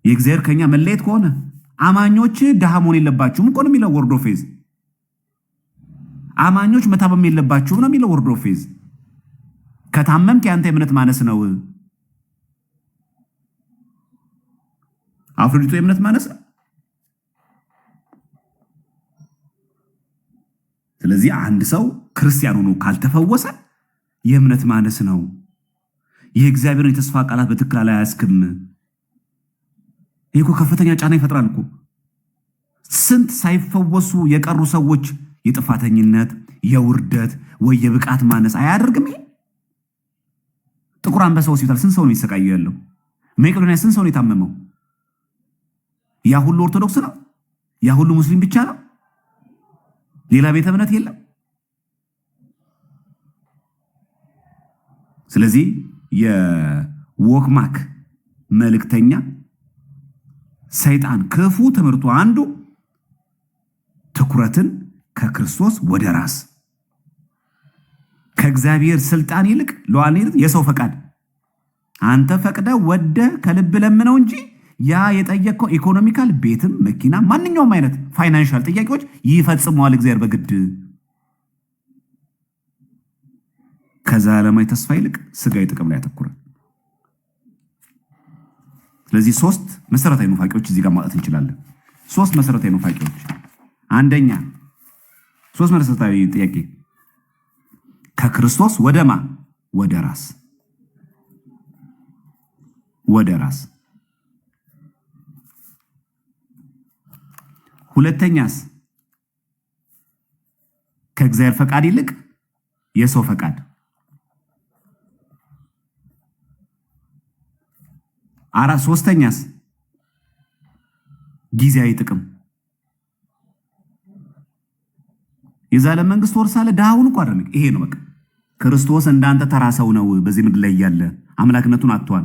የእግዚአብሔር ከኛ መለየት ከሆነ አማኞች ድሃ መሆን የለባችሁም እኮ ነው የሚለው ወርድ ኦፍ ፌዝ። አማኞች መታመም የለባችሁም ነው የሚለው ወርድ ኦፍ ፌዝ። ከታመምክ ያንተ የእምነት ማነስ ነው። አፍሮዲጡ የእምነት ማነስ ነው። ስለዚህ አንድ ሰው ክርስቲያን ሆኖ ካልተፈወሰ የእምነት ማነስ ነው። የእግዚአብሔርን የተስፋ ቃላት በትክክል አላያስክም። ይሄ እኮ ከፍተኛ ጫና ይፈጥራል እኮ። ስንት ሳይፈወሱ የቀሩ ሰዎች የጥፋተኝነት የውርደት ወይ የብቃት ማነስ አያደርግም? ይሄ ጥቁር አንበሳ ሆስፒታል ስንት ሰው ነው የሚሰቃየው ያለው? መቄዶንያ ስንት ሰው ነው የታመመው? ያ ሁሉ ኦርቶዶክስ ነው? ያ ሁሉ ሙስሊም ብቻ ነው? ሌላ ቤተ እምነት የለም? ስለዚህ የወክማክ መልእክተኛ ሰይጣን ክፉ ትምህርቱ አንዱ ትኩረትን ከክርስቶስ ወደ ራስ ከእግዚአብሔር ስልጣን ይልቅ ለዋልነት የሰው ፈቃድ አንተ ፈቅደ ወደ ከልብ ለምነው እንጂ ያ የጠየቀው ኢኮኖሚካል ቤትም መኪና ማንኛውም አይነት ፋይናንሻል ጥያቄዎች ይፈጽመዋል እግዚአብሔር በግድ። ከዛ ዓለማዊ ተስፋ ይልቅ ስጋዊ ጥቅም ላይ ያተኩራል። ስለዚህ ሶስት መሰረታዊ ኑፋቂዎች እዚህ ጋር ማውጣት እንችላለን። ሶስት መሰረታዊ ኑፋቂዎች። አንደኛ ሶስት መሰረታዊ ጥያቄ ከክርስቶስ ወደማ ወደ ራስ ወደ ራስ። ሁለተኛስ ከእግዚአብሔር ፈቃድ ይልቅ የሰው ፈቃድ። ሶስተኛስ ጊዜያዊ ጥቅም። የዛለ መንግስት ወርሳለ ዳውን እኮ አይደለም። ይሄ ነው በቃ ክርስቶስ እንዳንተ ተራ ሰው ነው በዚህ ምድር ላይ ያለ አምላክነቱን አጥቷል።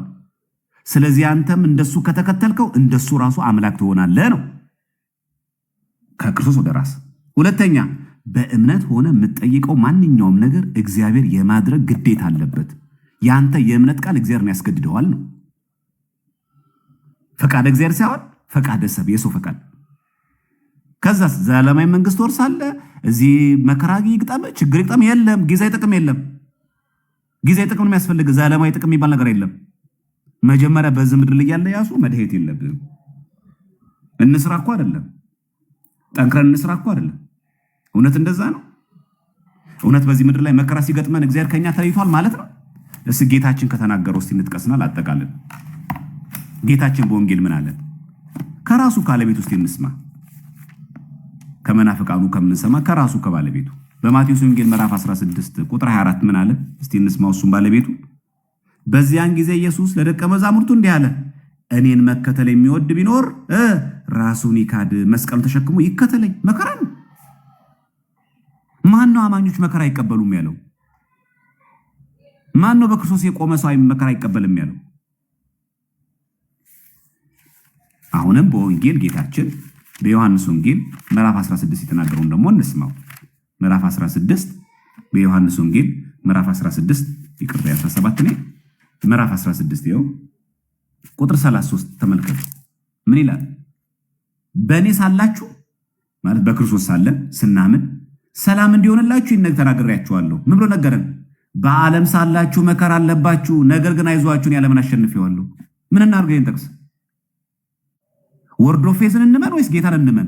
ስለዚህ አንተም እንደሱ ከተከተልከው እንደሱ ራሱ አምላክ ትሆናለህ ነው ከክርስቶስ ወደ ራስ። ሁለተኛ በእምነት ሆነ የምትጠይቀው ማንኛውም ነገር እግዚአብሔር የማድረግ ግዴታ አለበት። ያንተ የእምነት ቃል እግዚአብሔርን ያስገድደዋል ነው። ፈቃድ እግዚአብሔር ሳይሆን ፈቃደ ሰብ የሰው ፈቃድ። ከዛስ ዘላለማዊ መንግስት ወርሳለ እዚህ መከራ ይግጠም ችግር ይግጠም የለም። ጊዜያዊ ጥቅም የለም። ጊዜያዊ ጥቅም የሚያስፈልግ ዘላለማዊ ጥቅም የሚባል ነገር የለም። መጀመሪያ በዚህ ምድር ላይ ያለ ያሱ መድሄት የለብህም። እንስራ እኮ አይደለም ጠንክረን እንስራ እኮ አይደለም። እውነት እንደዛ ነው? እውነት በዚህ ምድር ላይ መከራ ሲገጥመን እግዚአብሔር ከኛ ተለይቷል ማለት ነው? እስኪ ጌታችን ከተናገረው እስቲ እንጥቀስና አጠቃለን። ጌታችን በወንጌል ምን አለ? ከራሱ ካለቤት ውስጥ እንስማ። ከመናፍቃኑ ከምንሰማ ከራሱ ከባለቤቱ በማቴዎስ ወንጌል ምዕራፍ 16 ቁጥር 24 ምን አለ? እስቲ እንስማው እሱም ባለቤቱ። በዚያን ጊዜ ኢየሱስ ለደቀ መዛሙርቱ እንዲህ አለ፣ እኔን መከተል የሚወድ ቢኖር ራሱን ይካድ መስቀል ተሸክሞ ይከተለኝ። መከራ ነው። ማን ነው አማኞች መከራ አይቀበሉም ያለው? ማን ነው በክርስቶስ የቆመ ሰው መከራ አይቀበልም ያለው? አሁንም በወንጌል ጌታችን በዮሐንስ ወንጌል ምዕራፍ 16 የተናገረውን ደግሞ እንስማው። ምዕራፍ 16 በዮሐንስ ወንጌል ምዕራፍ 16 ይቅርታ 17 ነው። ምዕራፍ 16 ይኸው ቁጥር 33 ተመልከቱ። ምን ይላል? በእኔ ሳላችሁ ማለት በክርስቶስ ሳለን ስናምን ሰላም እንዲሆንላችሁ ይነግ ተናግሬያችኋለሁ። ምን ብሎ ነገረን? በዓለም ሳላችሁ መከራ አለባችሁ፣ ነገር ግን አይዟችሁን ያለምን አሸንፌዋለሁ። ምን እናድርግ? ይሄን ጥቅስ ወርድ ኦፍ ፌዝን እንመን ወይስ ጌታን እንመን?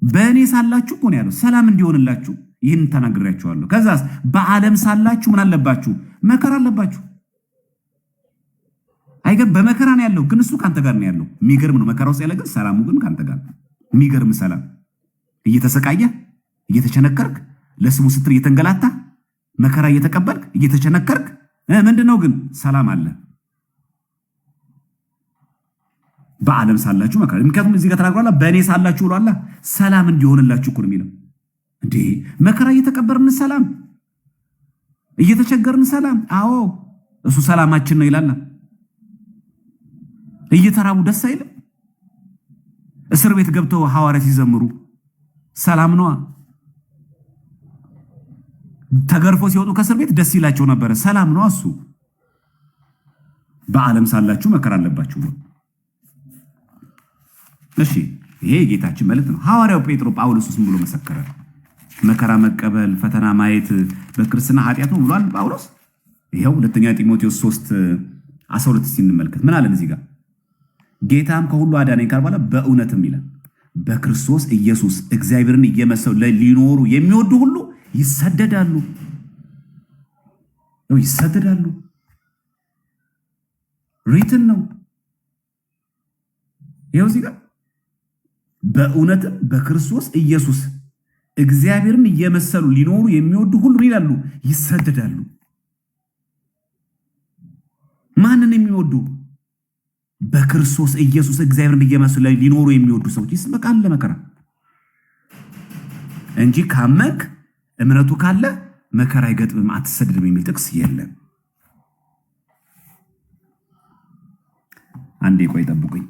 በእኔ ሳላችሁ እኮ ነው ያለው። ሰላም እንዲሆንላችሁ ይህን ተናግሬያችኋለሁ። ከዛስ በዓለም ሳላችሁ ምን አለባችሁ? መከራ አለባችሁ። አይገርም? በመከራ ነው ያለው፣ ግን እሱ ካንተ ጋር ነው ያለው። የሚገርም ነው። መከራ ውስጥ ያለ ግን ሰላሙ ግን ካንተ ጋር ነው። የሚገርም ሰላም። እየተሰቃየ እየተቸነከርክ ለስሙ ስትል እየተንገላታ መከራ እየተቀበልክ እየተቸነከርክ ምንድነው ግን ሰላም አለ። በዓለም ሳላችሁ መከራ። ምክንያቱም እዚህ ጋር ተናግሯል፣ በእኔ ሳላችሁ ብሏል። ሰላም እንዲሆንላችሁ እኮ ነው የሚለው። እንዴ መከራ እየተቀበርን ሰላም፣ እየተቸገርን ሰላም። አዎ እሱ ሰላማችን ነው ይላል። እየተራቡ ደስ አይልም? እስር ቤት ገብተው ሐዋርያት ሲዘምሩ ሰላም ነዋ። ተገርፎ ሲወጡ ከእስር ቤት ደስ ይላቸው ነበረ። ሰላም ነው እሱ። በዓለም ሳላችሁ መከራ አለባችሁ ነው። እሺ ይሄ የጌታችን መልእክት ነው። ሐዋርያው ጳውሎስስ ምን ብሎ መሰከረ? መከራ መቀበል ፈተና ማየት በክርስትና ኃጢአት ነው ብሏል ጳውሎስ። ይሄው ሁለተኛ ጢሞቴዎስ 3:12 ሲንመልከት ምን አለን እዚህ ጋር? ጌታም ከሁሉ አዳነኝ ካለ በኋላ በእውነትም ይላል በክርስቶስ ኢየሱስ እግዚአብሔርን እየመሰሉ ሊኖሩ የሚወዱ ሁሉ ይሰደዳሉ። ሪትን ነው ይሄው እዚህ ጋር በእውነትም በክርስቶስ ኢየሱስ እግዚአብሔርን እየመሰሉ ሊኖሩ የሚወዱ ሁሉ ይላሉ ይሰደዳሉ። ማንን የሚወዱ? በክርስቶስ ኢየሱስ እግዚአብሔርን እየመሰሉ ሊኖሩ የሚወዱ ሰዎች ይስበቃል ለመከራ እንጂ ካመንክ እምነቱ ካለ መከራ አይገጥምም አትሰደድም የሚል ጥቅስ የለም። አንዴ ቆይ ጠብቁኝ።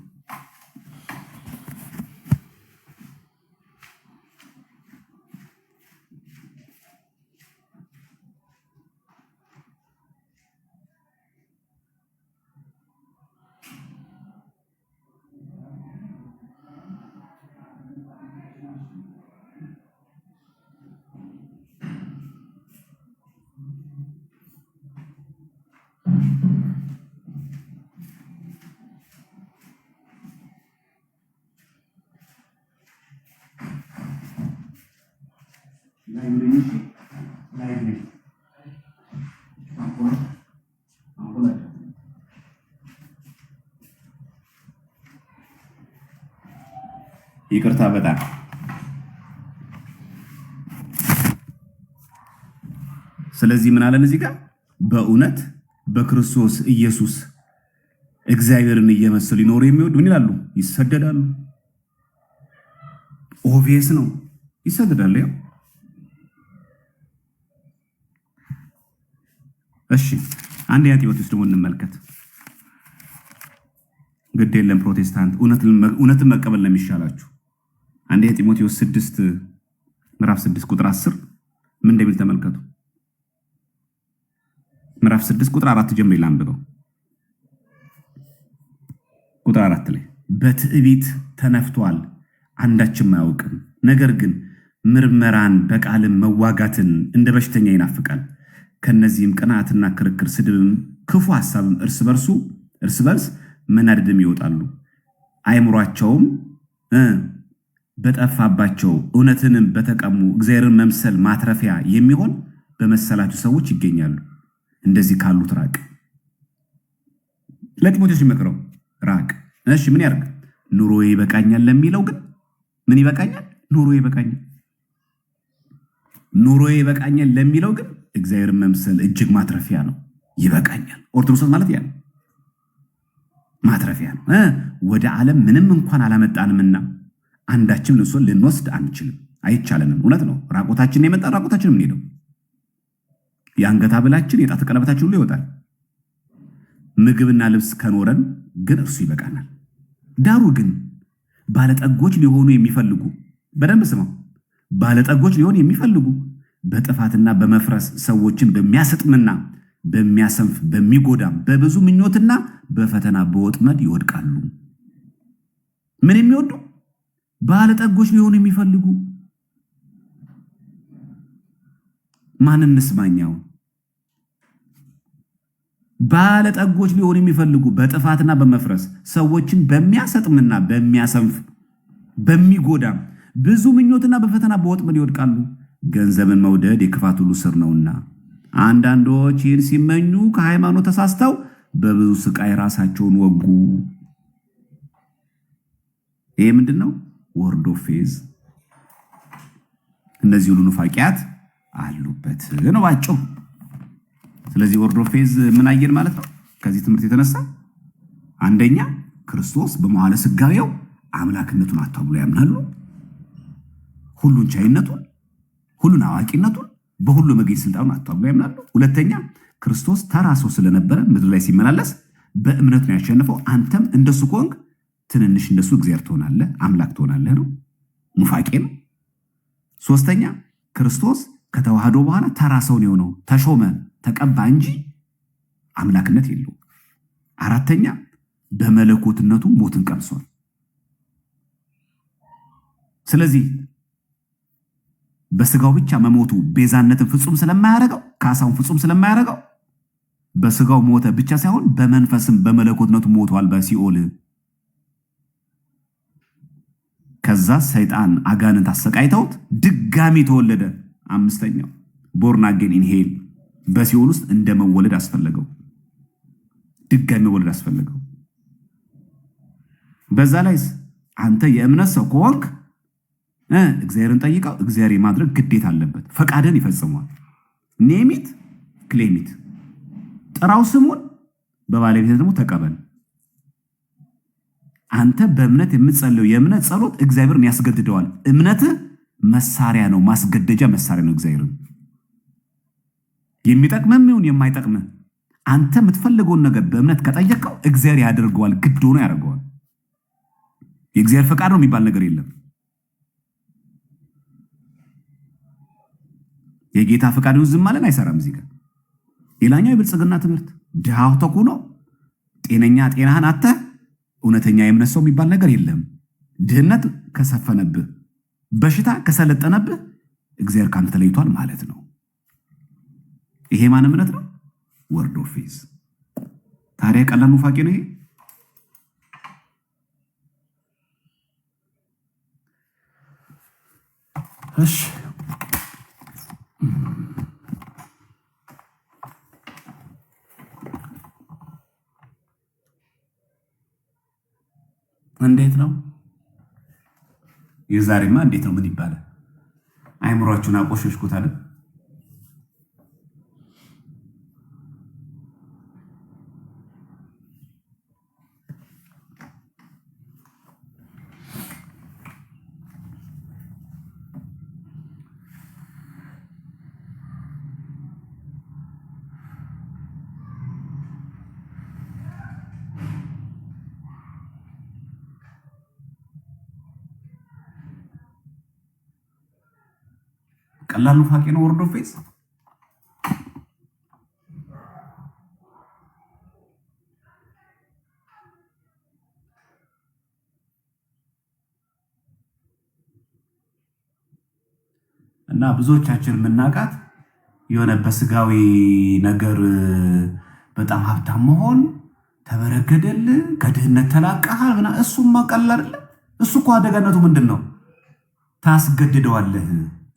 ይቅርታ በጣም ስለዚህ ምን አለን እዚህ ጋር? በእውነት በክርስቶስ ኢየሱስ እግዚአብሔርን እየመሰሉ ሊኖሩ የሚወዱ ምን ይላሉ? ይሰደዳሉ። ኦቪየስ ነው፣ ይሰደዳሉ። ያው እሺ አንደኛ ጢሞቴዎስ ደግሞ እንመልከት። ግድ የለም ፕሮቴስታንት እውነትን መቀበል ነው የሚሻላችሁ። አንደኛ ጢሞቴዎስ 6 ምዕራፍ 6 ቁጥር 10 ምን እንደሚል ተመልከቱ። ምዕራፍ 6 ቁጥር 4 ጀምሮ ላንብበው። ቁጥር 4 ላይ በትዕቢት ተነፍቷል አንዳችም አያውቅም፣ ነገር ግን ምርመራን በቃልም መዋጋትን እንደ በሽተኛ ይናፍቃል። ከነዚህም ቅንዓትና ክርክር፣ ስድብም፣ ክፉ ሐሳብም እርስ በርስ መናደድም ይወጣሉ። አይምሯቸውም በጠፋባቸው እውነትንም በተቀሙ እግዚአብሔርን መምሰል ማትረፊያ የሚሆን በመሰላችሁ ሰዎች ይገኛሉ። እንደዚህ ካሉት ራቅ። ለጢሞቴዎስ ይመክረው ራቅ። እሺ ምን ያርግ? ኑሮዬ ይበቃኛል ለሚለው ግን ምን ይበቃኛል? ኑሮዬ ይበቃኛል ለሚለው ግን እግዚአብሔርን መምሰል እጅግ ማትረፊያ ነው። ይበቃኛል ኦርቶዶክስ ማለት ያ ማትረፊያ ነው። ወደ ዓለም ምንም እንኳን አላመጣንምና አንዳችም ልንወስድ አንችልም፣ አይቻለንም። እውነት ነው። ራቆታችን የመጣ ራቆታችን ምን ሄደው የአንገት ሐብላችን የጣት ቀለበታችን ሁሉ ይወጣል። ምግብና ልብስ ከኖረን ግን እርሱ ይበቃናል። ዳሩ ግን ባለጠጎች ሊሆኑ የሚፈልጉ በደንብ ስማው፣ ባለጠጎች ሊሆኑ የሚፈልጉ በጥፋትና በመፍረስ ሰዎችን በሚያሰጥምና በሚያሰንፍ በሚጎዳም በብዙ ምኞትና በፈተና በወጥመድ ይወድቃሉ። ምን የሚወዱ? ባለጠጎች ሊሆኑ የሚፈልጉ። ማንን እንስማኛው? ባለጠጎች ሊሆኑ የሚፈልጉ በጥፋትና በመፍረስ ሰዎችን በሚያሰጥምና በሚያሰንፍ በሚጎዳም ብዙ ምኞትና በፈተና በወጥመድ ይወድቃሉ። ገንዘብን መውደድ የክፋት ሁሉ ስር ነውና አንዳንዶች ይህን ሲመኙ ከሃይማኖት ተሳስተው በብዙ ስቃይ ራሳቸውን ወጉ። ይሄ ምንድን ነው? ወርድ ኦፍ ፌዝ። እነዚህ ሁሉ ኑፋቂያት አሉበት ነው ባጭሩ። ስለዚህ ወርድ ኦፍ ፌዝ ምን አየን ማለት ነው? ከዚህ ትምህርት የተነሳ አንደኛ ክርስቶስ በመዋዕለ ሥጋዌው አምላክነቱን አታብሎ ያምናሉ። ሁሉን ቻይነቱን፣ ሁሉን አዋቂነቱን፣ በሁሉ መገኝ ስልጣኑን አታብሎ ያምናሉ። ሁለተኛ ክርስቶስ ተራ ሰው ስለነበረ ምድር ላይ ሲመላለስ በእምነት ነው ያሸነፈው። አንተም እንደሱ ከሆንክ ትንንሽ እንደሱ እግዚአብሔር ትሆናለህ፣ አምላክ ትሆናለህ ነው። ኑፋቄ ነው። ሶስተኛ ክርስቶስ ከተዋህዶ በኋላ ተራ ሰው ነው የሆነው፣ ተሾመ፣ ተቀባ እንጂ አምላክነት የለውም። አራተኛ በመለኮትነቱ ሞትን ቀምሷል። ስለዚህ በስጋው ብቻ መሞቱ ቤዛነትን ፍጹም ስለማያደርገው፣ ካሳውን ፍጹም ስለማያደርገው በስጋው ሞተ ብቻ ሳይሆን በመንፈስም በመለኮትነቱ ሞቷል በሲኦል። ከዛ ሰይጣን አጋንንት አሰቃይተውት ድጋሚ ተወለደ። አምስተኛው ቦርን አጌን ኢን ሄል በሲኦል ውስጥ እንደመወለድ አስፈለገው፣ ድጋሚ መወለድ አስፈለገው። በዛ ላይስ አንተ የእምነት ሰው ከሆንክ እግዚአብሔርን ጠይቀው፣ እግዚአብሔር ማድረግ ግዴታ አለበት፣ ፈቃድን ይፈጽሟል። ኔሚት ክሌሚት ጥራው ስሙን፣ በባለቤት ደግሞ ተቀበል። አንተ በእምነት የምትጸልየው የእምነት ጸሎት እግዚአብሔርን ያስገድደዋል። እምነትህ መሳሪያ ነው፣ ማስገደጃ መሳሪያ ነው። እግዚአብሔርን የሚጠቅምም ይሁን የማይጠቅምህ አንተ የምትፈልገውን ነገር በእምነት ከጠየቀው እግዚአብሔር ያደርገዋል፣ ግድ ሆኖ ያደርገዋል። የእግዚአብሔር ፈቃድ ነው የሚባል ነገር የለም። የጌታ ፈቃድ ይሁን ዝም ማለት አይሰራም። እዚህ ጋር ሌላኛው የብልጽግና ትምህርት ድሃው ተኩኖ ጤነኛ ጤናህን አተህ እውነተኛ የእምነት ሰው የሚባል ነገር የለም። ድህነት ከሰፈነብህ፣ በሽታ ከሰለጠነብህ እግዚአብሔር ካንተ ተለይቷል ማለት ነው። ይሄ ማን እምነት ነው? ወርድ ኦፍ ፌዝ። ታዲያ ቀላል ኑፋቄ ነው ይሄ? እሺ እንዴት ነው የዛሬማ? እንዴት ነው ምን ይባላል? አይምሯችሁን አቆሸሽኩት አለ። ቀላል ኑፋቄ ነው ወርድ ኦፍ ፌዝ። እና ብዙዎቻችን የምናውቃት የሆነ በስጋዊ ነገር በጣም ሀብታም መሆን ተበረከደል፣ ከድህነት ተላቀሃል ምናምን። እሱማ ቀላል አይደለ? እሱ እኮ አደጋነቱ ምንድን ነው? ታስገድደዋለህ።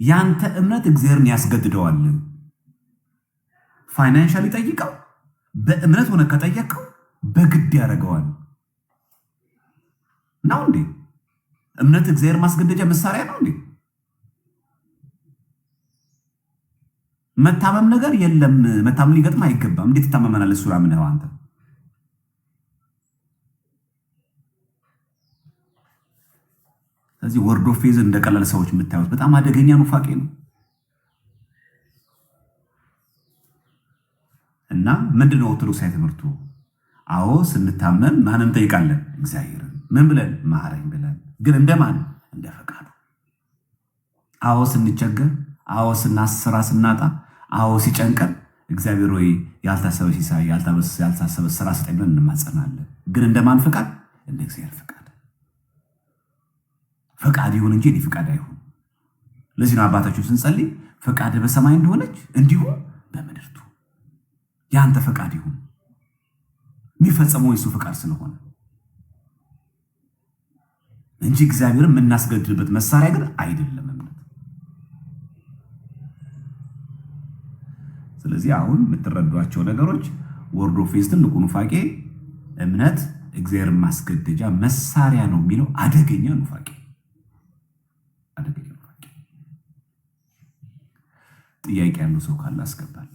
ያንተ እምነት እግዚአብሔርን ያስገድደዋል። ፋይናንሻሊ ጠይቀው፣ በእምነት ሆነ ከጠየቀው በግድ ያደርገዋል። ነው እንዴ? እምነት እግዚአብሔር ማስገደጃ መሳሪያ ነው እንዴ? መታመም ነገር የለም። መታመም ሊገጥም አይገባም። እንዴት ትታመመናል? እሱ ራምነው አንተ። ስለዚህ ወርድ ኦፍ ፌዝ እንደቀላል ሰዎች የምታዩት በጣም አደገኛ ኑፋቄ ነው። እና ምንድነው ኦርቶዶክሳዊ ትምህርቱ? አዎ ስንታመም ማንን ጠይቃለን? እግዚአብሔርን። ምን ብለን? ማረኝ ብለን። ግን እንደማን? እንደ ፈቃዱ። አዎ ስንቸገር፣ አዎ ስራ ስናጣ፣ አዎ ሲጨንቀን እግዚአብሔር ወይ ያልታሰበ ሲሳይ ያልታሰበ ስራ ስጠኝ ብለን እንማጸናለን። ግን እንደማን ፈቃድ? እንደ እግዚአብሔር ፈቃድ። ፈቃድ ይሁን እንጂ እኔ ፈቃድ አይሁን። ለዚህ ነው አባታችሁ ስንጸልይ ፈቃድ በሰማይ እንደሆነች እንዲሁ በምድር ትሁን። ያንተ ፈቃድ ይሁን። የሚፈጸመው የሱ ፈቃድ ስለሆነ እንጂ እግዚአብሔርን የምናስገድልበት መሳሪያ ግን አይደለም እምነት። ስለዚህ አሁን የምትረዷቸው ነገሮች ወርድ ኦፍ ፌዝ ትልቁ ኑፋቄ እምነት እግዚአብሔርን ማስገደጃ መሳሪያ ነው የሚለው አደገኛ ኑፋቄ። ጥያቄ ያለው ሰው ካለ አስገባለሁ።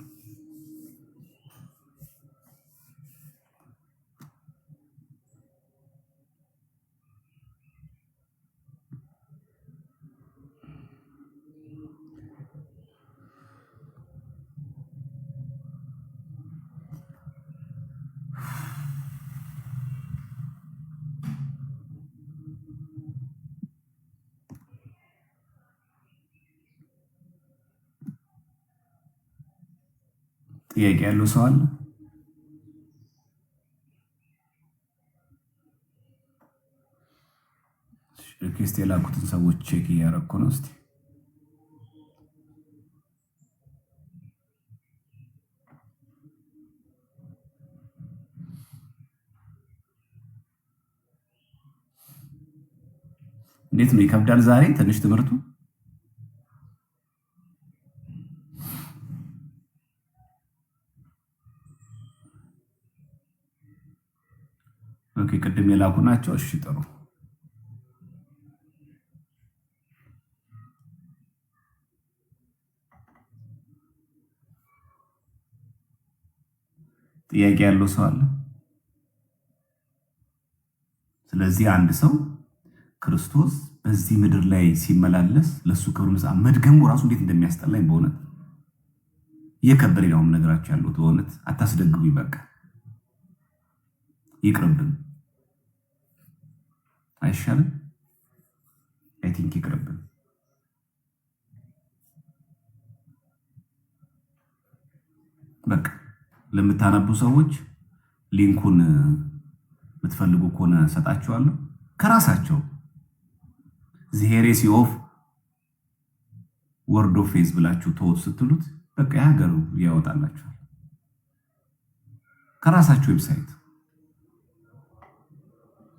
ጥያቄ ያለው ሰው አለ? ሪኩዌስት የላኩትን ሰዎች ቼክ እያደረኩ ነው። እስቲ እንዴት ነው? ይከብዳል ዛሬ ትንሽ ትምህርቱ። ኦኬ ቅድም የላኩ ናቸው። እሺ ጥሩ። ጥያቄ ያለው ሰው አለ? ስለዚህ አንድ ሰው ክርስቶስ በዚህ ምድር ላይ ሲመላለስ ለሱ ክብር ምስጋና መድገሙ ራሱ እንዴት እንደሚያስጠላኝ በእውነት የከበረ ነው ነገራችሁ ያለው። በእውነት አታስደግሙ። ይበቃ ይቅርብን። አይሻልም? አይ ቲንክ ይቅርብን። በቃ ለምታነቡ ሰዎች ሊንኩን የምትፈልጉ ከሆነ ሰጣችኋለሁ። ከራሳቸው ሄሬሲ ኦፍ ወርድ ኦፍ ፌዝ ብላችሁ ተወት ስትሉት በቃ ያገሩ ያወጣላችኋል ከራሳቸው ዌብሳይት።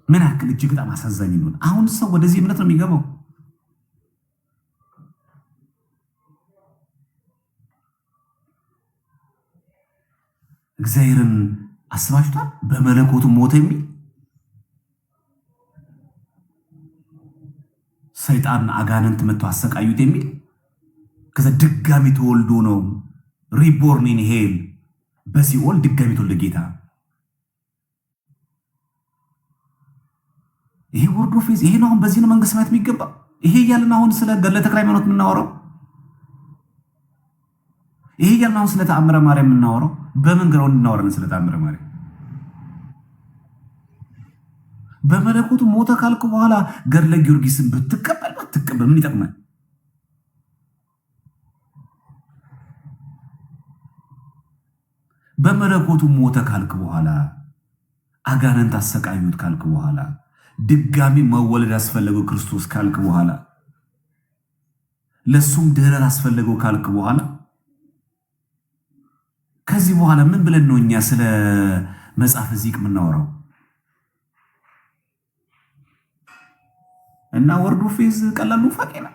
ምን ያክል እጅግ በጣም አሳዛኝ ነው። አሁን ሰው ወደዚህ እምነት ነው የሚገባው። እግዚአብሔርን አስባችኋል? በመለኮቱ ሞተ የሚል ሰይጣን አጋንንት መጥቶ አሰቃዩት የሚል ከዛ ድጋሚ ተወልዶ ነው ሪቦርን ኢን ሄል በሲኦል ድጋሚ ተወልደ ጌታ። ይሄ ወርድ ኦፍ ፌዝ ይሄ ነው። አሁን በዚህ ነው መንግስት ሰማያት የሚገባ። ይሄ እያልን አሁን ስለ ገድለ ተክለ ሃይማኖት የምናወራው፣ ይሄ እያልን አሁን ስለ ተአምረ ማርያም የምናወራው በምን ግራውንድ እናወራለን? ስለ ተአምረ ማርያም በመለኮቱ ሞተ ካልኩ በኋላ ገድለ ጊዮርጊስን ብትቀበል ባትቀበል ምን ይጠቅማል? በመለኮቱ ሞተ ካልክ በኋላ አጋንንት አሰቃዩት ካልክ በኋላ ድጋሚ መወለድ አስፈለገው ክርስቶስ ካልክ በኋላ ለሱም ድህረት አስፈለገው ካልክ በኋላ ከዚህ በኋላ ምን ብለን ነው እኛ ስለ መጽሐፍ ዚቅ የምናወራው? እና ወርድ ኦፍ ፌዝ ቀላሉ ፋቄ ነው።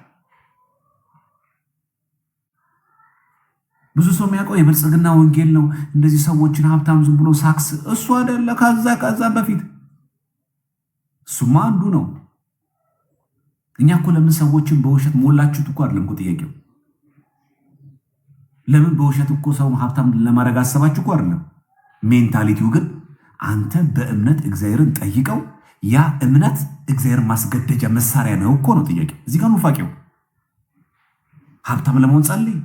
ብዙ ሰው የሚያውቀው የብልጽግና ወንጌል ነው። እንደዚህ ሰዎችን ሀብታም ዝም ብሎ ሳክስ እሱ አይደለ። ከዛ በፊት እሱማ አንዱ ነው። እኛ እኮ ለምን ሰዎችን በውሸት ሞላችሁት እኮ አይደለም እኮ ጥያቄው። ለምን በውሸት እኮ ሰው ሀብታም ለማድረግ አሰባችሁ እኮ አይደለም። ሜንታሊቲው ግን አንተ በእምነት እግዚአብሔርን ጠይቀው፣ ያ እምነት እግዚአብሔር ማስገደጃ መሳሪያ ነው እኮ ነው ጥያቄው። እዚህ ጋር ኑፋቄው ሀብታም ለመሆን ጸልይ፣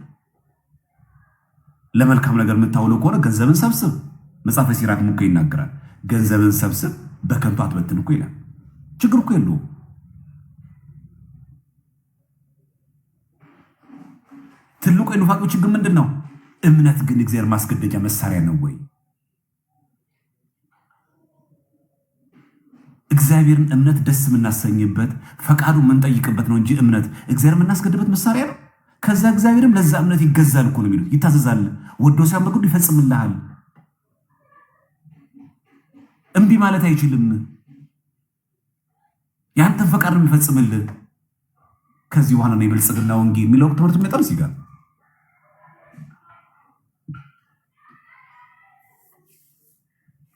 ለመልካም ነገር የምታውለው ከሆነ ገንዘብን ሰብስብ። መጽሐፈ ሲራክ እኮ ይናገራል። ገንዘብን ሰብስብ በከንቱ አትበትን እኮ ይላል። ችግር እኮ የለውም። ትልቁ የኑፋቄው ችግር ምንድን ነው? እምነት ግን እግዚአብሔር ማስገደጃ መሳሪያ ነው ወይ? እግዚአብሔርን እምነት ደስ የምናሰኝበት ፈቃዱ የምንጠይቅበት ነው እንጂ እምነት እግዚአብሔር የምናስገድበት መሳሪያ ነው። ከዛ እግዚአብሔርም ለዛ እምነት ይገዛል እኮ ነው የሚሉት። ይታዘዛል። ወዶ ሲያም በግዱ ይፈጽምልሃል። እምቢ ማለት አይችልም። ያንተን ፈቃድ ነው የሚፈጽምልህ። ከዚህ በኋላ ነው የብልጽግና ወንጌል የሚለው ትምህርት የሚጠርስ ይጋር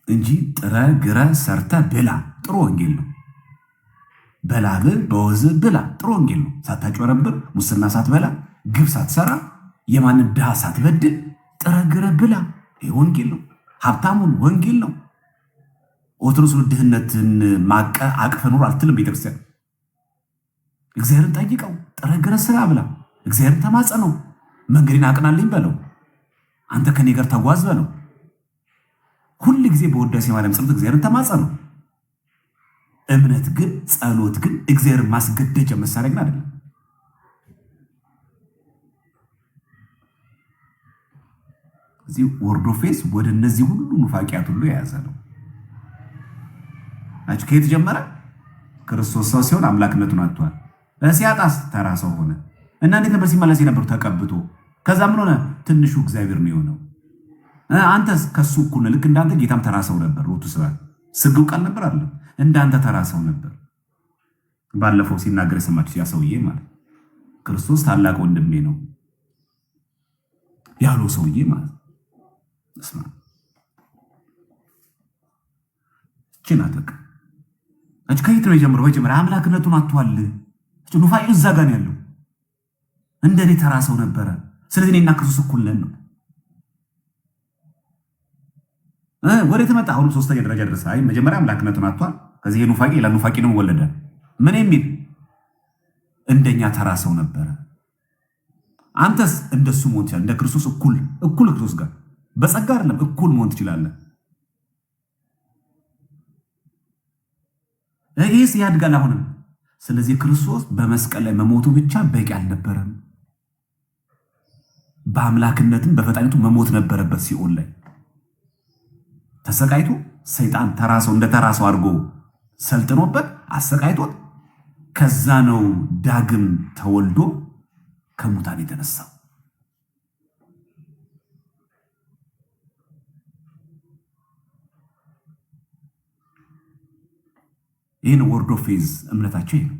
እንጂ ጥረ ግረ ሰርተ ብላ ጥሩ ወንጌል ነው። በላብ በወዝ ብላ ጥሩ ወንጌል ነው። ሳታጭበረብር፣ ሙስና ሳትበላ፣ ግብ ሳትሰራ፣ የማንም ድሃ ሳትበድል ጥረ ግረ ብላ ይህ ወንጌል ነው። ሀብታሙን ወንጌል ነው። ኦትሮስ ድህነትን ማቀ አቅፈ ኑር አልትልም ቤተክርስቲያን። እግዚአብሔርን ጠይቀው፣ ጥረ ግረ ስራ ብላ፣ እግዚአብሔርን ተማጸነው፣ መንገዴን አቅናልኝ በለው፣ አንተ ከኔ ጋር ተጓዝ በለው። ሁሉ ጊዜ በውዳሴ ማርያም ጸሎት እግዚአብሔርን ተማጸነው። እምነት ግን ጸሎት ግን እግዚአብሔር ማስገደጃ መሳሪያ ግን አይደለም። እዚህ ወርድ ኦፍ ፌዝ ወደ እነዚህ ሁሉ ኑፋቂያት ሁሉ የያዘ ነው። ከየት ጀመረ? ክርስቶስ ሰው ሲሆን አምላክነቱን አጥቷል። ሲያጣስ ተራ ሰው ሆነ እና እንዴት ነበር ሲመለስ የነበሩ? ተቀብቶ። ከዛ ምን ሆነ? ትንሹ እግዚአብሔር ነው የሆነው። አንተስ ከሱ እኩል ልክ እንዳንተ ጌታም ተራ ሰው ነበር። ሎቱ ስብሐት ስግው ቃል ነበር አይደለም? እንዳንተ ተራ ሰው ነበር። ባለፈው ሲናገር የሰማችሁ ያ ሰውዬ ማለት ክርስቶስ ታላቅ ወንድሜ ነው ያለው ሰውዬ ማለት እስማ ችናተክ ከየት ነው የጀመረው? መጀመሪያ አምላክነቱን አጥቷል። ኑፋቂው እዛ ጋር ያለው እንደኔ ተራ ሰው ነበረ። ስለዚህ እኔና ክርስቶስ እኩል ነን ነው። ወዴት መጣ? አሁን ሶስተኛ ደረጃ ድረስ። አይ መጀመሪያ አምላክነቱን አጥቷል። ከዚህ የኑፋቂ ለኑፋቂ ነው ወለደ። ምን የሚል እንደኛ ተራ ሰው ነበረ። አንተስ እንደሱ መሆን ትችላለህ። እንደ ክርስቶስ እኩል ክርስቶስ ጋር በጸጋ አይደለም እኩል መሆን ትችላለህ። ይህስ ያድጋል አሁንም። ስለዚህ ክርስቶስ በመስቀል ላይ መሞቱ ብቻ በቂ አልነበረም። በአምላክነትም በፈጣሪቱ መሞት ነበረበት። ሲኦል ላይ ተሰቃይቶ ሰይጣን ተራሰው እንደ ተራሰው አድርጎ ሰልጥኖበት አሰቃይቶት ከዛ ነው ዳግም ተወልዶ ከሙታን የተነሳው። ይህን ወርድ ኦፍ ፌዝ እምነታቸው ይሄ ነው።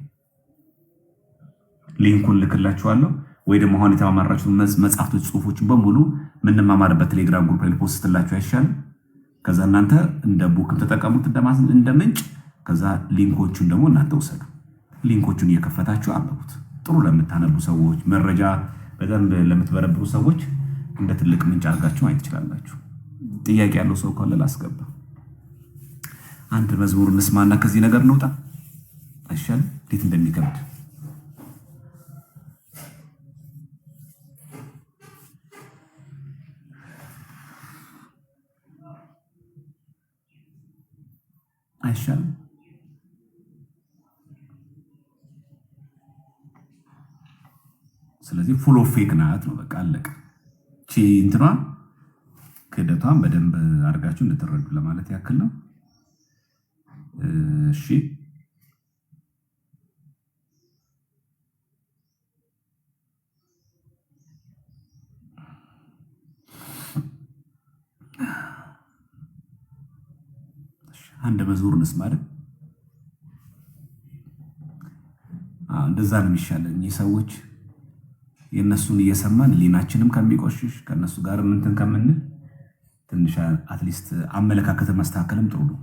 ሊንኩን ልክላችኋለሁ ወይ ደግሞ አሁን የተማማራችሁ መጽሐፍቶች ጽሁፎችን በሙሉ ምንማማርበት ቴሌግራም ግሩፕ ላይ ፖስትላችሁ አይሻልም? ከዛ እናንተ እንደ ቡክም ተጠቀሙት እንደ ምንጭ። ከዛ ሊንኮቹን ደግሞ እናንተ ወሰዱ። ሊንኮቹን እየከፈታችሁ አንብቡት። ጥሩ ለምታነቡ ሰዎች፣ መረጃ በደንብ ለምትበረብሩ ሰዎች እንደ ትልቅ ምንጭ አድርጋችሁ ማየት ትችላላችሁ። ጥያቄ ያለው ሰው ካለ ላስገባ። አንድ መዝሙር እንስማና ከዚህ ነገር እንውጣ አይሻልም? እንዴት እንደሚከብድ አይሻልም? ስለዚህ ፉል ኦፍ ፌክ ናት ነው በቃ አለቀ። ቺ እንትኗ ክህደቷን በደንብ አድርጋችሁ እንድትረዱ ለማለት ያክል ነው። እሺ አንድ መዝሙር እንስማ አይደል? እንደዛ ነው የሚሻለን። ሰዎች የነሱን እየሰማን ሊናችንም ከሚቆሽሽ ከነሱ ጋር ምንትን ከምንል ትንሽ አትሊስት አመለካከትን ማስተካከልም ጥሩ ነው።